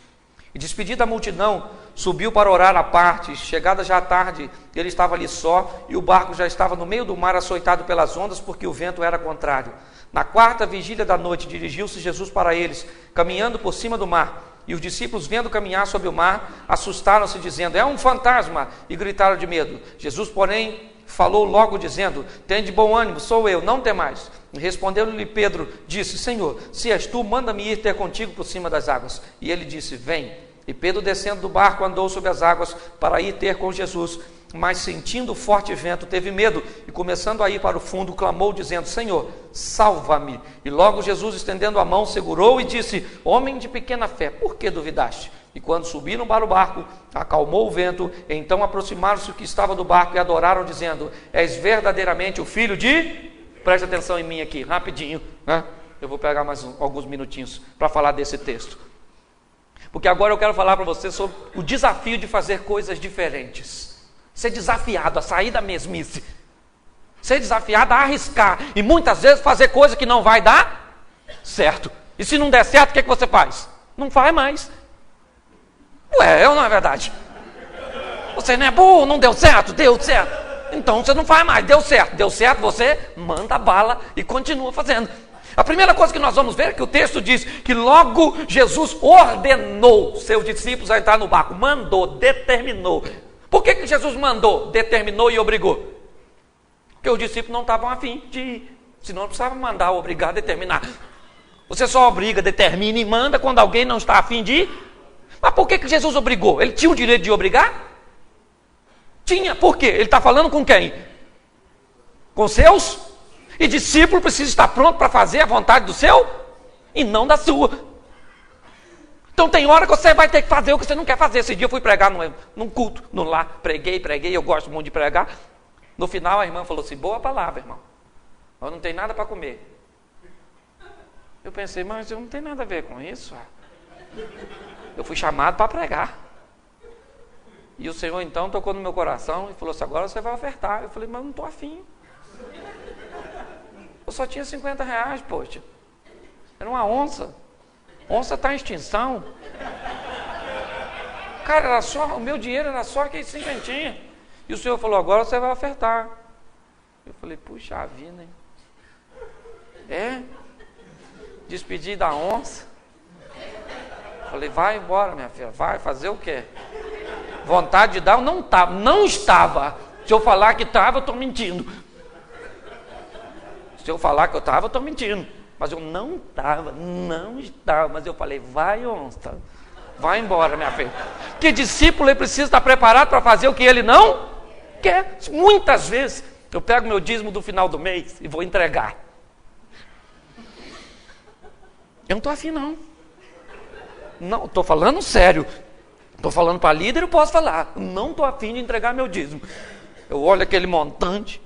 E despedida a multidão, subiu para orar à parte. Chegada já a tarde, ele estava ali só, e o barco já estava no meio do mar, açoitado pelas ondas, porque o vento era contrário. Na quarta vigília da noite, dirigiu-se Jesus para eles, caminhando por cima do mar. E os discípulos, vendo caminhar sobre o mar, assustaram-se, dizendo: é um fantasma! E gritaram de medo. Jesus, porém, falou logo, dizendo: tende bom ânimo, sou eu, não temais. E respondeu-lhe Pedro, disse: Senhor, se és tu, manda-me ir ter contigo por cima das águas. E ele disse: vem. E Pedro, descendo do barco, andou sobre as águas para ir ter com Jesus. Mas sentindo o forte vento, teve medo, e começando a ir para o fundo, clamou, dizendo: Senhor, salva-me. E logo Jesus, estendendo a mão, segurou e disse: homem de pequena fé, por que duvidaste? E quando subiram para o barco, acalmou o vento. Então aproximaram-se o que estava do barco e adoraram, dizendo: és verdadeiramente o Filho de... Preste atenção em mim aqui, rapidinho, né? Eu vou pegar mais alguns minutinhos para falar desse texto, porque agora eu quero falar para você sobre o desafio de fazer coisas diferentes. Ser desafiado a sair da mesmice, ser desafiado a arriscar, e muitas vezes fazer coisa que não vai dar certo. E se não der certo, o que você faz? Não faz mais. Ué, não é verdade? Você não é burro, não deu certo? Deu certo. Então você não faz mais, deu certo, você manda bala e continua fazendo. A primeira coisa que nós vamos ver é que o texto diz que logo Jesus ordenou seus discípulos a entrar no barco, mandou, determinou. Por que Jesus mandou, determinou e obrigou? Porque os discípulos não estavam afim de ir, senão não precisava mandar, obrigar, determinar. Você só obriga, determina e manda quando alguém não está afim de ir. Mas por que Jesus obrigou? Ele tinha o direito de obrigar? Tinha, por quê? Ele está falando com quem? Com seus? E discípulo precisa estar pronto para fazer a vontade do seu e não da sua. Então tem hora que você vai ter que fazer o que você não quer fazer. Esse dia eu fui pregar num culto, no lar, preguei, eu gosto muito de pregar. No final a irmã falou assim: boa palavra, irmão, eu não tenho nada para comer. Eu pensei: mas eu não tenho nada a ver com isso. Eu fui chamado para pregar. E o Senhor então tocou no meu coração e falou assim: agora você vai ofertar. Eu falei: mas eu não estou afim. Eu só tinha 50 reais, poxa. Era uma onça. Onça está em extinção. Cara, era só, o meu dinheiro era só aquele cinquentinha. E o Senhor falou: agora você vai ofertar. Eu falei: puxa vida, hein? É? Despedi da onça. Falei: vai embora, minha filha. Vai fazer o quê? Vontade de dar, eu não estava. Se eu falar que estava, eu estou mentindo. Se eu falar que eu estava, eu estou mentindo. Mas eu não estava. Mas eu falei: vai, onça, vai embora, minha filha. Que discípulo ele precisa estar preparado para fazer o que ele não quer. Muitas vezes eu pego meu dízimo do final do mês e vou entregar. Eu não estou afim, não. Não, estou falando sério. Estou falando para líder, eu posso falar. Não estou afim de entregar meu dízimo. Eu olho aquele montante,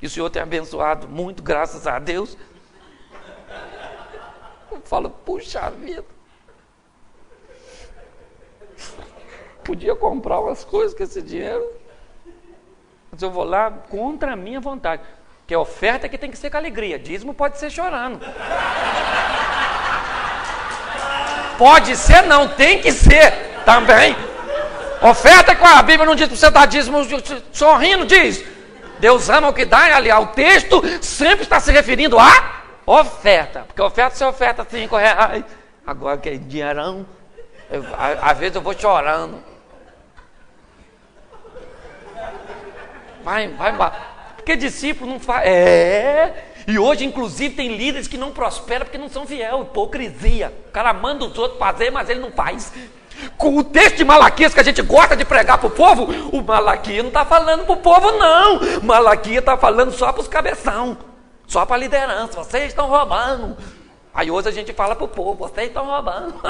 e o Senhor tem abençoado muito, graças a Deus. Eu falo: puxa vida, podia comprar umas coisas com esse dinheiro, mas eu vou lá contra a minha vontade. Porque a oferta que tem que ser com alegria, dízimo pode ser chorando. Pode ser não, tem que ser também. Oferta que a Bíblia não diz para você dar dízimo sorrindo, diz: Deus ama o que dá, e aliás, o texto sempre está se referindo a oferta. Porque oferta, você oferta 5 reais, agora que é dinheirão, às vezes eu vou chorando. Vai embora. Porque discípulo não faz. E hoje, inclusive, tem líderes que não prosperam porque não são fiel. Hipocrisia. O cara manda os outros fazer, mas ele não faz. Com o texto de Malaquias que a gente gosta de pregar para o povo, o Malaquias não está falando para o povo, não. Malaquias está falando só para os cabeção, só para a liderança. Vocês estão roubando. Aí hoje a gente fala para o povo, vocês estão roubando.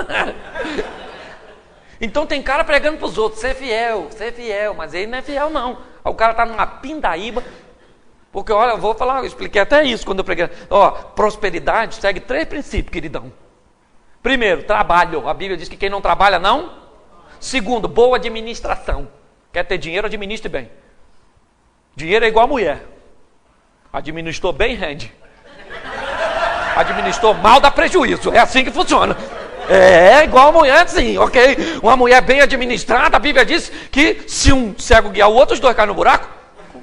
Então tem cara pregando para os outros, ser fiel, mas ele não é fiel, não. Aí o cara está numa pindaíba. Porque, olha, eu vou falar, eu expliquei até isso quando eu preguei. Ó, prosperidade segue 3 princípios, queridão. Primeiro, trabalho. A Bíblia diz que quem não trabalha, não. Segundo, boa administração. Quer ter dinheiro, administre bem. Dinheiro é igual a mulher. Administrou bem, rende. Administrou mal, dá prejuízo. É assim que funciona. É igual a mulher, sim, ok? Uma mulher bem administrada, a Bíblia diz que se um cego guiar o outro, os 2 caem no buraco.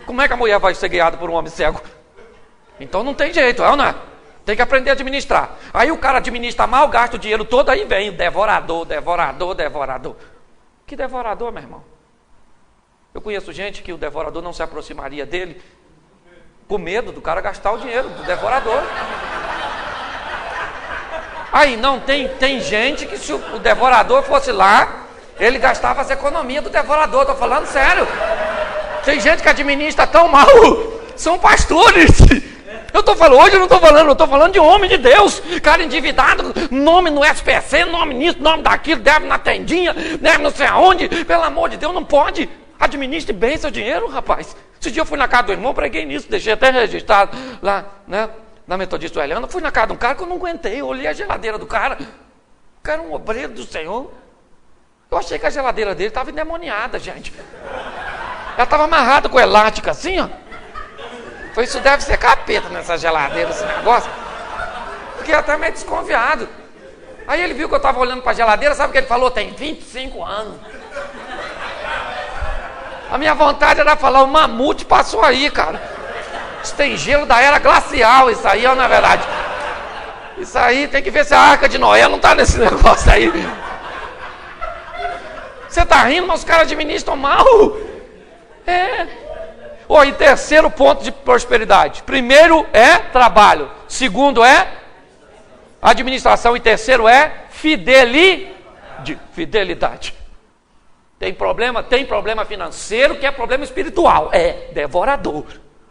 Como é que a mulher vai ser guiada por um homem cego? Então não tem jeito, é ou não é? Tem que aprender a administrar. Aí o cara administra mal, gasta o dinheiro todo, aí vem o devorador. Que devorador, meu irmão? Eu conheço gente que o devorador não se aproximaria dele com medo do cara gastar o dinheiro do devorador. Aí não, tem gente que se o devorador fosse lá, ele gastava as economias do devorador, estou falando sério. Tem gente que administra tão mal, são pastores. Eu estou falando, hoje eu não estou falando, eu estou falando de homem de Deus, cara endividado, nome no SPC, nome nisso, nome daquilo, deve na tendinha, deve não sei aonde, pelo amor de Deus, não pode. Administre bem seu dinheiro, rapaz. Esse dia eu fui na casa do irmão, preguei nisso, deixei até registrado lá, né, na Metodista Ueliana. Fui na casa de um cara que eu não aguentei, eu olhei a geladeira do cara, o cara era um obreiro do Senhor. Eu achei que a geladeira dele estava endemoniada, gente. Ela estava amarrada com elástica assim, ó. Falei, isso deve ser capeta nessa geladeira, esse negócio. Fiquei até meio desconfiado. Aí ele viu que eu estava olhando para a geladeira, sabe o que ele falou? Tem 25 anos. A minha vontade era falar, o mamute passou aí, cara. Isso tem gelo da era glacial, isso aí, ó, na verdade. Isso aí, tem que ver se a Arca de Noé não está nesse negócio aí. Você está rindo, mas os caras administram mal. É. E terceiro ponto de prosperidade. Primeiro é trabalho. Segundo é administração. E terceiro é fidelidade. Tem problema financeiro que é problema espiritual. É devorador.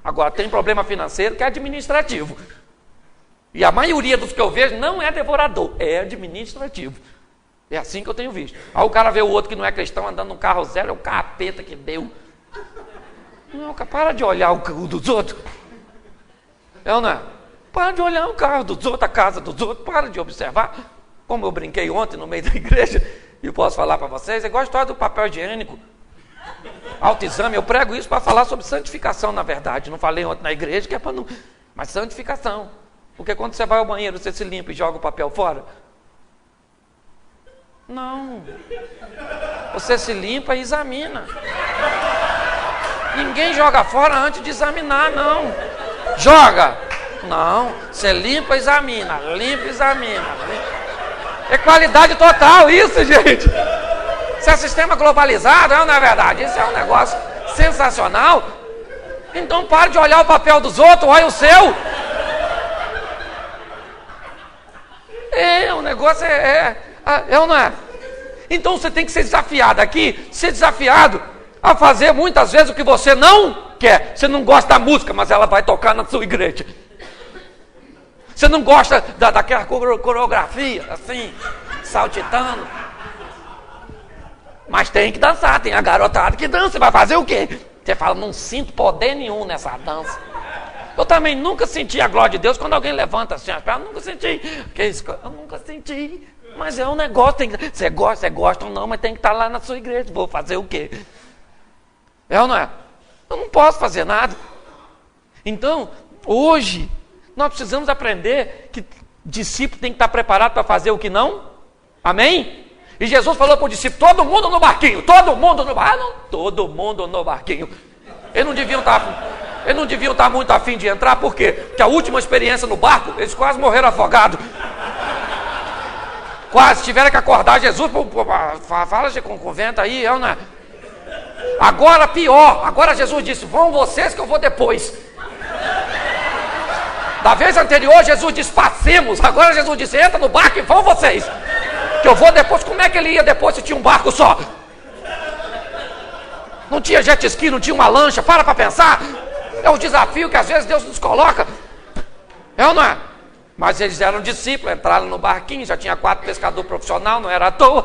Agora tem problema financeiro que é administrativo. E a maioria dos que eu vejo não é devorador, é administrativo. É assim que eu tenho visto. Aí o cara vê o outro que não é cristão andando num carro zero, é o capeta que deu. Não, para de olhar o carro dos outros. É ou não é? Para de olhar o carro dos outros, a casa dos outros, para de observar. Como eu brinquei ontem no meio da igreja, e eu posso falar para vocês, é igual a história do papel higiênico. Autoexame, eu prego isso para falar sobre santificação, na verdade. Não falei ontem na igreja, que é para não... Mas santificação. Porque quando você vai ao banheiro, você se limpa e joga o papel fora? Não. Você se limpa e examina. Ninguém joga fora antes de examinar, não. Joga. Não. Você limpa e examina. Limpa e examina. É qualidade total isso, gente. Isso é sistema globalizado, não é verdade? Isso é um negócio sensacional. Então pare de olhar o papel dos outros, olha o seu. O negócio é ou não é? Então você tem que ser desafiado aqui, ser desafiado a fazer muitas vezes o que você não quer. Você não gosta da música, mas ela vai tocar na sua igreja. Você não gosta daquela coreografia, assim, saltitando. Mas tem que dançar, tem a garotada que dança. Você vai fazer o quê? Você fala, não sinto poder nenhum nessa dança. Eu também nunca senti a glória de Deus quando alguém levanta assim as pernas. Eu nunca senti. Que isso? Eu nunca senti. Mas é um negócio. Você gosta ou não, mas tem que estar lá na sua igreja. Vou fazer o quê? É ou não é? Eu não posso fazer nada. Então, hoje, nós precisamos aprender que discípulo tem que estar preparado para fazer o que não. Amém? E Jesus falou para o discípulo, todo mundo no barquinho, todo mundo no barquinho. Todo mundo no barquinho. Eles não deviam estar muito afim de entrar, por quê? Porque a última experiência no barco, eles quase morreram afogados. Quase, tiveram que acordar Jesus, fala com o vento aí, eu não. Agora pior, agora Jesus disse, vão vocês que eu vou depois. Da vez anterior Jesus disse, passemos, agora Jesus disse, entra no barco e vão vocês. Que eu vou depois. Como é que ele ia depois se tinha um barco só? Não tinha jet ski, não tinha uma lancha. Para pensar. É o desafio que às vezes Deus nos coloca. É ou não é? Mas eles eram discípulos, entraram no barquinho, já tinha 4 pescadores profissionais, não era à toa.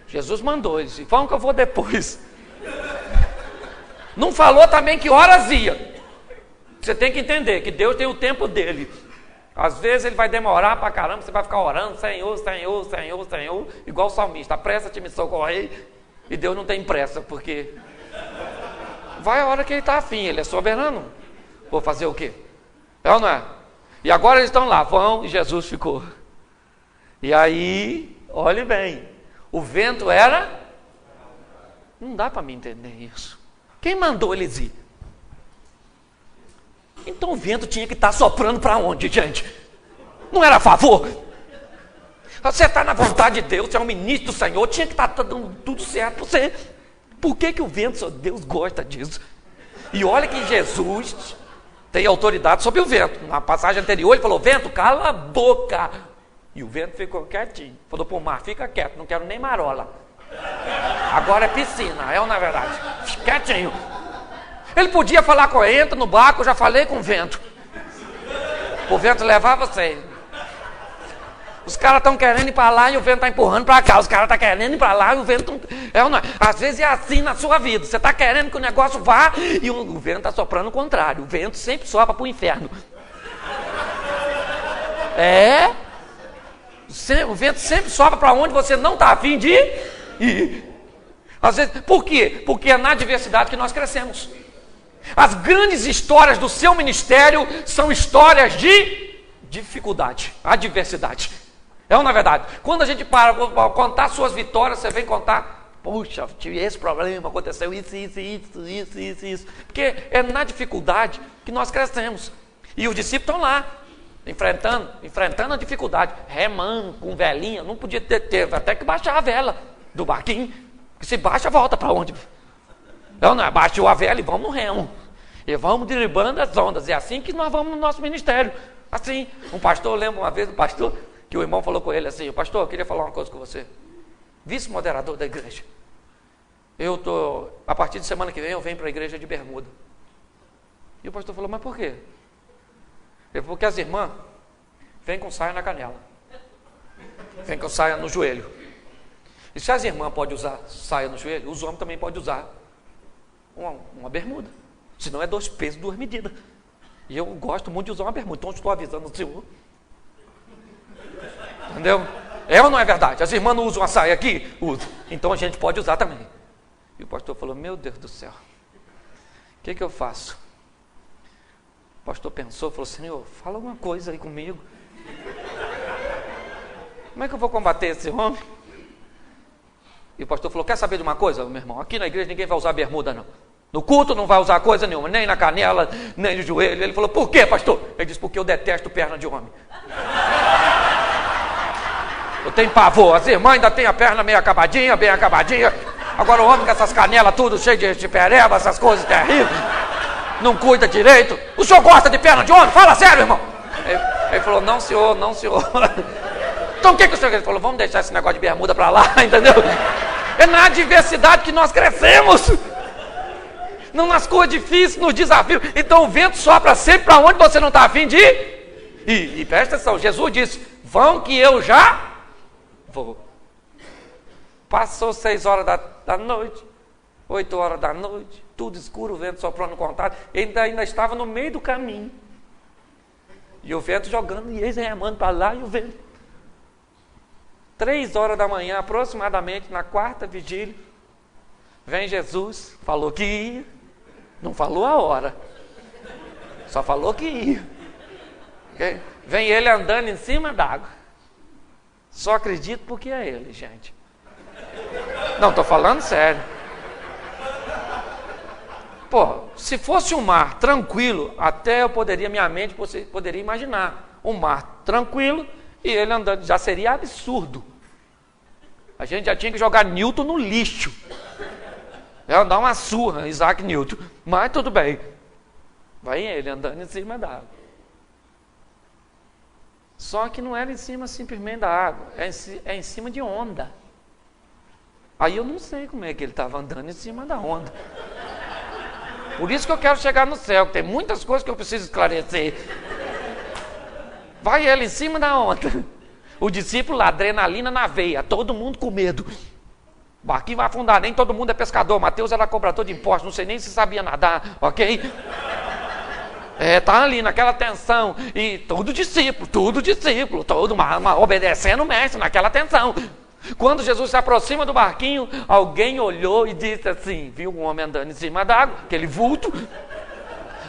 Jesus mandou, eles disse, vão que eu vou depois. Não falou também que horas ia. Você tem que entender que Deus tem o tempo dele. Às vezes ele vai demorar pra caramba, você vai ficar orando, Senhor, Senhor, Senhor, Senhor, igual o salmista, apressa-te me socorrer. E Deus não tem pressa, porque vai a hora que ele está afim, ele é soberano. Vou fazer o quê? É ou não é? E agora eles estão lá, vão, e Jesus ficou. E aí, olhe bem, o vento era... Não dá para me entender isso. Quem mandou eles ir? Então o vento tinha que estar soprando para onde, gente? Não era a favor? Você está na vontade de Deus, você é um ministro do Senhor, tinha que estar dando tudo certo para você. Por que o vento, Deus gosta disso? E olha que Jesus tem autoridade sobre o vento. Na passagem anterior ele falou, vento, cala a boca. E o vento ficou quietinho. Falou para o mar, fica quieto, não quero nem marola. Agora é piscina, é ou não é verdade? Quietinho. Ele podia falar com ele, entra no barco, eu já falei com o vento. O vento levava você. Os caras estão querendo ir para lá e o vento está empurrando para cá. Os caras estão querendo ir para lá e o vento... É ou não é? Às vezes é assim na sua vida. Você está querendo que o negócio vá e o vento está soprando o contrário. O vento sempre sopra para o inferno. É. O vento sempre sopra para onde você não está a fim de ir. Às vezes, por quê? Porque é na adversidade que nós crescemos. As grandes histórias do seu ministério são histórias de dificuldade, adversidade. É ou não é verdade? Quando a gente para contar suas vitórias, você vem contar, puxa, tive esse problema, aconteceu isso. Porque é na dificuldade que nós crescemos. E os discípulos estão lá, enfrentando a dificuldade, remando com velinha, não podia ter até que baixar a vela do barquinho, que se baixa, volta para onde? Não, baixou a vela e vamos no remo. E vamos derribando as ondas. É assim que nós vamos no nosso ministério. Assim, um pastor, eu lembro uma vez do pastor, que o irmão falou com ele assim, pastor, eu queria falar uma coisa com você. Vice-moderador da igreja. A partir de semana que vem, eu venho para a igreja de bermuda. E o pastor falou, mas por quê? Ele falou, porque as irmãs vêm com saia na canela. Vêm com saia no joelho. E se as irmãs podem usar saia no joelho, os homens também podem usar uma bermuda. Senão é 2 pesos, 2 medidas. E eu gosto muito de usar uma bermuda. Então eu estou avisando o senhor. Entendeu? É ou não é verdade? As irmãs não usam a saia aqui? Usam. Então a gente pode usar também. E o pastor falou, meu Deus do céu. O que eu faço? O pastor pensou, falou, Senhor, fala alguma coisa aí comigo. Como é que eu vou combater esse homem? E o pastor falou, quer saber de uma coisa, meu irmão? Aqui na igreja ninguém vai usar bermuda, não. No culto não vai usar coisa nenhuma, nem na canela, nem no joelho. Ele falou, por quê, pastor? Ele disse, porque eu detesto perna de homem. Eu tenho pavor. As irmãs ainda têm a perna meio acabadinha, bem acabadinha. Agora o homem com essas canelas tudo cheio de pereba, essas coisas terríveis. Não cuida direito. O senhor gosta de perna de homem? Fala sério, irmão. Ele falou, não senhor, não senhor. Então o que o senhor... Ele falou, vamos deixar esse negócio de bermuda para lá, entendeu? É na adversidade que nós crescemos. Não nas coisas difíceis, nos desafios. Então o vento sopra sempre para onde você não está a fim de ir. E presta atenção, Jesus disse, vão que eu já vou. Passou 6 horas da noite, 8 horas da noite, tudo escuro, o vento soprando no contrário. Ele ainda estava no meio do caminho. E o vento jogando, e eles remando para lá, e o vento. 3 horas da manhã, aproximadamente, na 4ª vigília, vem Jesus, falou que ia. Não falou a hora, só falou que ia. Okay? Vem ele andando em cima d'água. Só acredito porque é ele, gente. Não, estou falando sério. Pô, se fosse um mar tranquilo, até minha mente poderia imaginar. Um mar tranquilo e ele andando, já seria absurdo. A gente já tinha que jogar Newton no lixo. Dar uma surra, Isaac Newton. Mas tudo bem. Vai ele andando em cima da água. Só que não era em cima simplesmente da água, é em cima de onda. Aí eu não sei como é que ele estava andando em cima da onda. Por isso que eu quero chegar no céu, que tem muitas coisas que eu preciso esclarecer. Vai ele em cima da onda. O discípulo lá, adrenalina na veia, todo mundo com medo. O barquinho vai afundar, nem todo mundo é pescador. Mateus era cobrador de impostos, não sei nem se sabia nadar, ok? Tá ali naquela tensão. E todo discípulo, todo obedecendo o mestre naquela tensão. Quando Jesus se aproxima do barquinho, alguém olhou e disse assim, viu um homem andando em cima d'água, aquele vulto.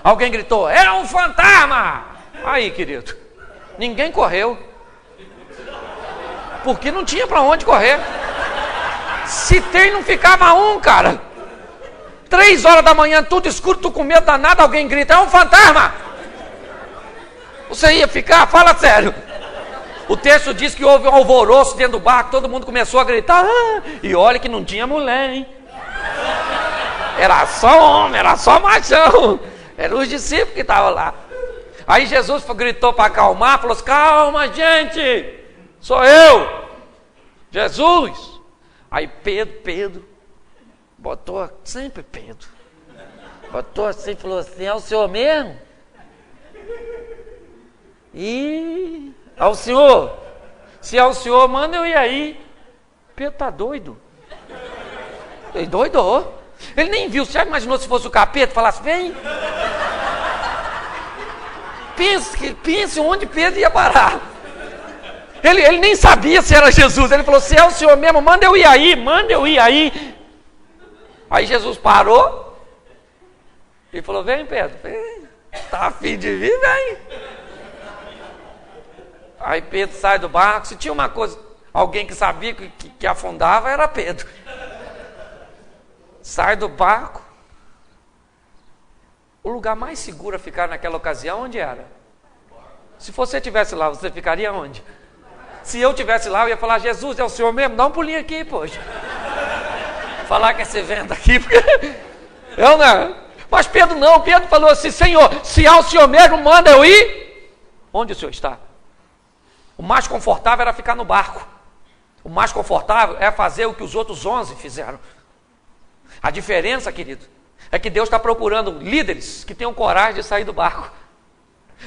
Alguém gritou, é um fantasma! Aí, querido, ninguém correu. Porque não tinha para onde correr. Se tem, não ficava um, cara. 3 horas da manhã, tudo escuro, tu com medo danado, alguém grita, é um fantasma! Você ia ficar? Fala sério. O texto diz que houve um alvoroço dentro do barco, todo mundo começou a gritar, e olha que não tinha mulher, hein? Era só homem, era só machão. Eram os discípulos que estavam lá. Aí Jesus gritou para acalmar, falou assim, calma gente, sou eu, Jesus. Aí Pedro, botou, sempre Pedro, botou assim e falou assim, é o senhor mesmo? E ao senhor, se é o senhor, manda eu ir aí. Pedro tá doido. Ele doidou. Ele nem viu, você já imaginou se fosse o capeta, falasse, vem. Pense onde Pedro ia parar. Ele nem sabia se era Jesus. Ele falou, se é o senhor mesmo, manda eu ir aí. Aí Jesus parou e falou, vem Pedro, vem. Tá a fim de vir, vem. Aí Pedro sai do barco. Se tinha uma coisa, alguém que sabia que afundava, era Pedro. Sai do barco. O lugar mais seguro a ficar naquela ocasião, onde era? Se você estivesse lá, você ficaria onde? Se eu estivesse lá, eu ia falar, Jesus, é o senhor mesmo? Dá um pulinho aqui, poxa. Falar que esse vento aqui, porque eu não. Mas Pedro não, Pedro falou assim, Senhor, se é o senhor mesmo, manda eu ir. Onde o senhor está? O mais confortável era ficar no barco. O mais confortável é fazer o que os outros 11 fizeram. A diferença, querido, é que Deus está procurando líderes que tenham coragem de sair do barco.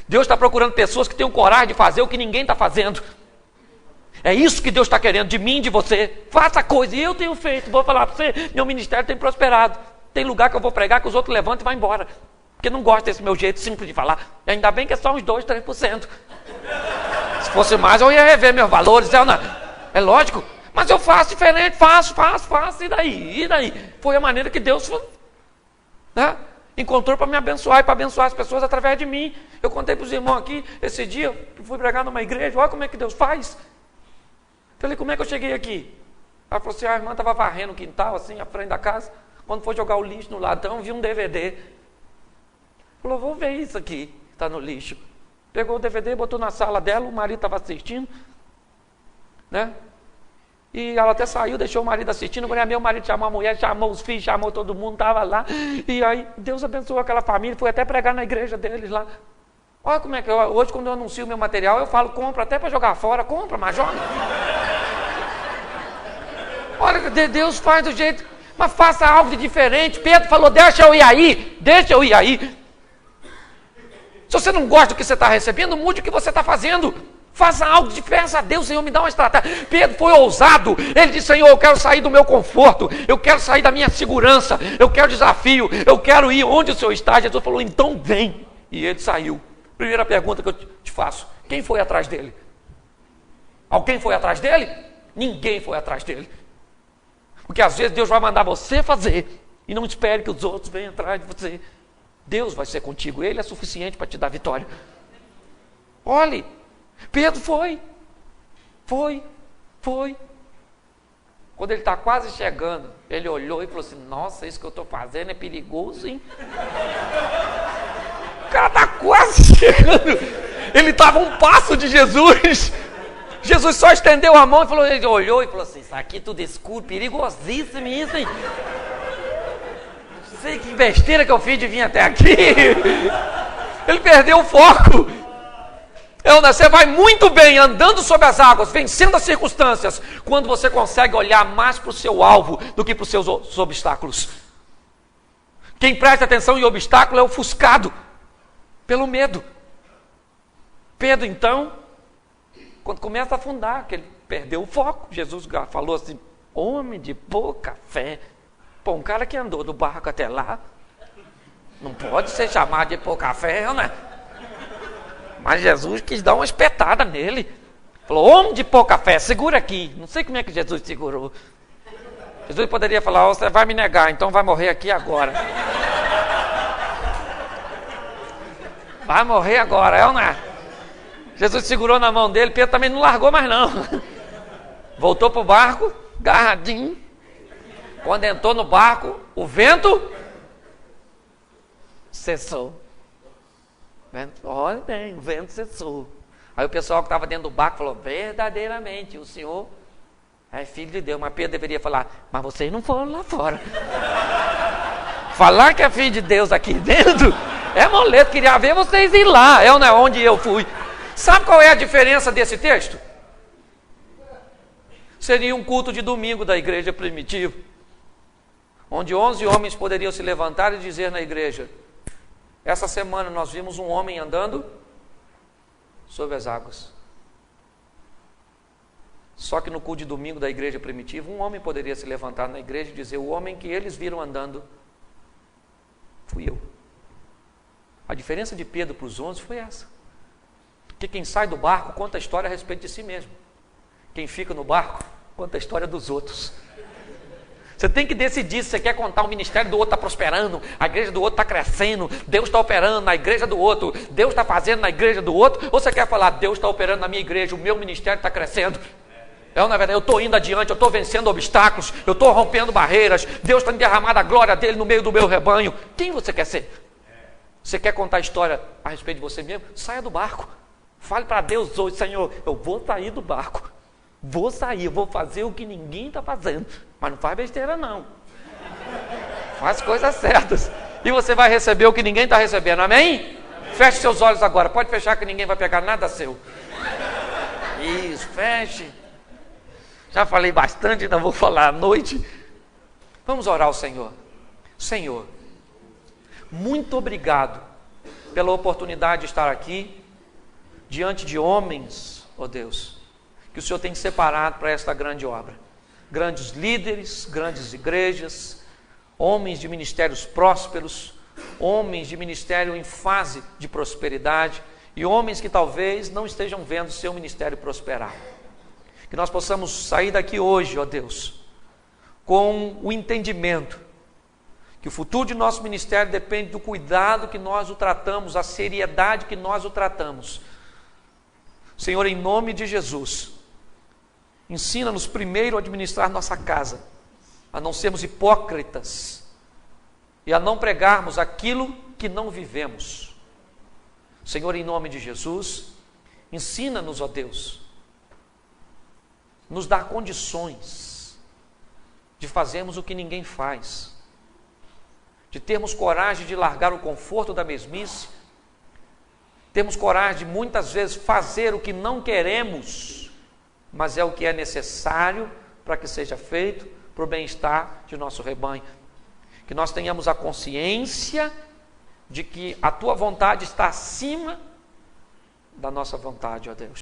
Deus está procurando pessoas que tenham coragem de fazer o que ninguém está fazendo. É isso que Deus está querendo de mim, de você. Faça a coisa, e eu tenho feito. Vou falar para você, meu ministério tem prosperado. Tem lugar que eu vou pregar que os outros levantam e vão embora. Porque não gosta desse meu jeito simples de falar. E ainda bem que é só uns 2, 3%. Se fosse mais, eu ia rever meus valores. É lógico. Mas eu faço diferente, faço. E daí? Foi a maneira que Deus encontrou para me abençoar e para abençoar as pessoas através de mim. Eu contei para os irmãos aqui, esse dia, eu fui pregar numa igreja, olha como é que Deus faz. Falei, como é que eu cheguei aqui? Ela falou assim, a irmã estava varrendo o quintal, assim, à frente da casa. Quando foi jogar o lixo no ladrão, vi um DVD. Falou, vou ver isso aqui, está no lixo. Pegou o DVD, botou na sala dela, o marido estava assistindo, né? E ela até saiu, deixou o marido assistindo. Quando meu marido chamou a mulher, chamou os filhos, chamou todo mundo, estava lá. E aí Deus abençoou aquela família, fui até pregar na igreja deles lá. Olha como é que hoje, quando eu anuncio meu material, eu falo, compra até para jogar fora, compra, mas joga. Olha, Deus faz do jeito, mas faça algo de diferente. Pedro falou, deixa eu ir aí. Se você não gosta do que você está recebendo, mude o que você está fazendo. Faça algo de peça a Deus, Senhor, me dá uma estratégia. Pedro foi ousado. Ele disse, Senhor, eu quero sair do meu conforto. Eu quero sair da minha segurança. Eu quero desafio. Eu quero ir onde o Senhor está. Jesus falou, então vem. E ele saiu. Primeira pergunta que eu te faço. Quem foi atrás dele? Alguém foi atrás dele? Ninguém foi atrás dele. Porque às vezes Deus vai mandar você fazer. E não espere que os outros venham atrás de você. Deus vai ser contigo. Ele é suficiente para te dar vitória. Olhe. Pedro foi. Quando ele está quase chegando, ele olhou e falou assim, nossa, isso que eu estou fazendo é perigoso, hein? O cara está quase chegando. Ele estava a um passo de Jesus. Jesus só estendeu a mão e falou, ele olhou e falou assim, isso aqui tudo escuro, perigosíssimo isso, hein? Não sei que besteira que eu fiz de vir até aqui. Ele perdeu o foco. Você vai muito bem andando sobre as águas, vencendo as circunstâncias, quando você consegue olhar mais para o seu alvo do que para os seus obstáculos. Quem presta atenção em obstáculo é ofuscado pelo medo. Pedro, então, quando começa a afundar, que ele perdeu o foco, Jesus falou assim: homem de pouca fé. Pô, um cara que andou do barco até lá, não pode ser chamado de pouca fé, né? Mas Jesus quis dar uma espetada nele. Falou: homem de pouca fé, segura aqui. Não sei como é que Jesus segurou. Jesus poderia falar: você vai me negar, então vai morrer aqui agora. Vai morrer agora, né? Jesus segurou na mão dele, Pedro também não largou mais não. Voltou para o barco, agarradinho. Quando entrou no barco, o vento cessou. Olha bem, o vento cessou. Aí o pessoal que estava dentro do barco falou: verdadeiramente, o Senhor é filho de Deus. Mas Pedro deveria falar: mas vocês não foram lá fora. Falar que é filho de Deus aqui dentro é moleto, queria ver vocês ir lá, onde eu fui. Sabe qual é a diferença desse texto? Seria um culto de domingo da igreja primitiva, onde 11 homens poderiam se levantar e dizer na igreja: essa semana nós vimos um homem andando sobre as águas. Só que no culto de domingo da igreja primitiva, um homem poderia se levantar na igreja e dizer: o homem que eles viram andando fui eu. A diferença de Pedro para os 11 foi essa. Porque quem sai do barco conta a história a respeito de si mesmo. Quem fica no barco conta a história dos outros. Você tem que decidir se você quer contar o ministério do outro está prosperando, a igreja do outro está crescendo, Deus está operando na igreja do outro, Deus está fazendo na igreja do outro, ou você quer falar: Deus está operando na minha igreja, o meu ministério está crescendo. Na verdade, eu estou indo adiante, eu estou vencendo obstáculos, eu estou rompendo barreiras, Deus está derramando a glória dele no meio do meu rebanho. Quem você quer ser? Você quer contar a história a respeito de você mesmo? Saia do barco. Fale para Deus hoje: Senhor, eu vou sair do barco. Vou sair, eu vou fazer o que ninguém está fazendo. Mas não faz besteira não. Faz coisas certas. E você vai receber o que ninguém está recebendo, amém? Feche seus olhos agora. Pode fechar que ninguém vai pegar nada seu. Isso, feche. Já falei bastante, ainda vou falar à noite. Vamos orar ao Senhor. Senhor, muito obrigado pela oportunidade de estar aqui diante de homens, ó Deus, que o Senhor tem separado para esta grande obra. Grandes líderes, grandes igrejas, homens de ministérios prósperos, homens de ministério em fase de prosperidade e homens que talvez não estejam vendo seu ministério prosperar. Que nós possamos sair daqui hoje, ó Deus, com o entendimento que o futuro de nosso ministério depende do cuidado que nós o tratamos, a seriedade que nós o tratamos. Senhor, em nome de Jesus, ensina-nos primeiro a administrar nossa casa, a não sermos hipócritas e a não pregarmos aquilo que não vivemos. Senhor, em nome de Jesus, ensina-nos, ó Deus, nos dá condições de fazermos o que ninguém faz, de termos coragem de largar o conforto da mesmice, temos coragem de muitas vezes fazer o que não queremos, mas é o que é necessário para que seja feito para o bem-estar de nosso rebanho. Que nós tenhamos a consciência de que a tua vontade está acima da nossa vontade, ó Deus.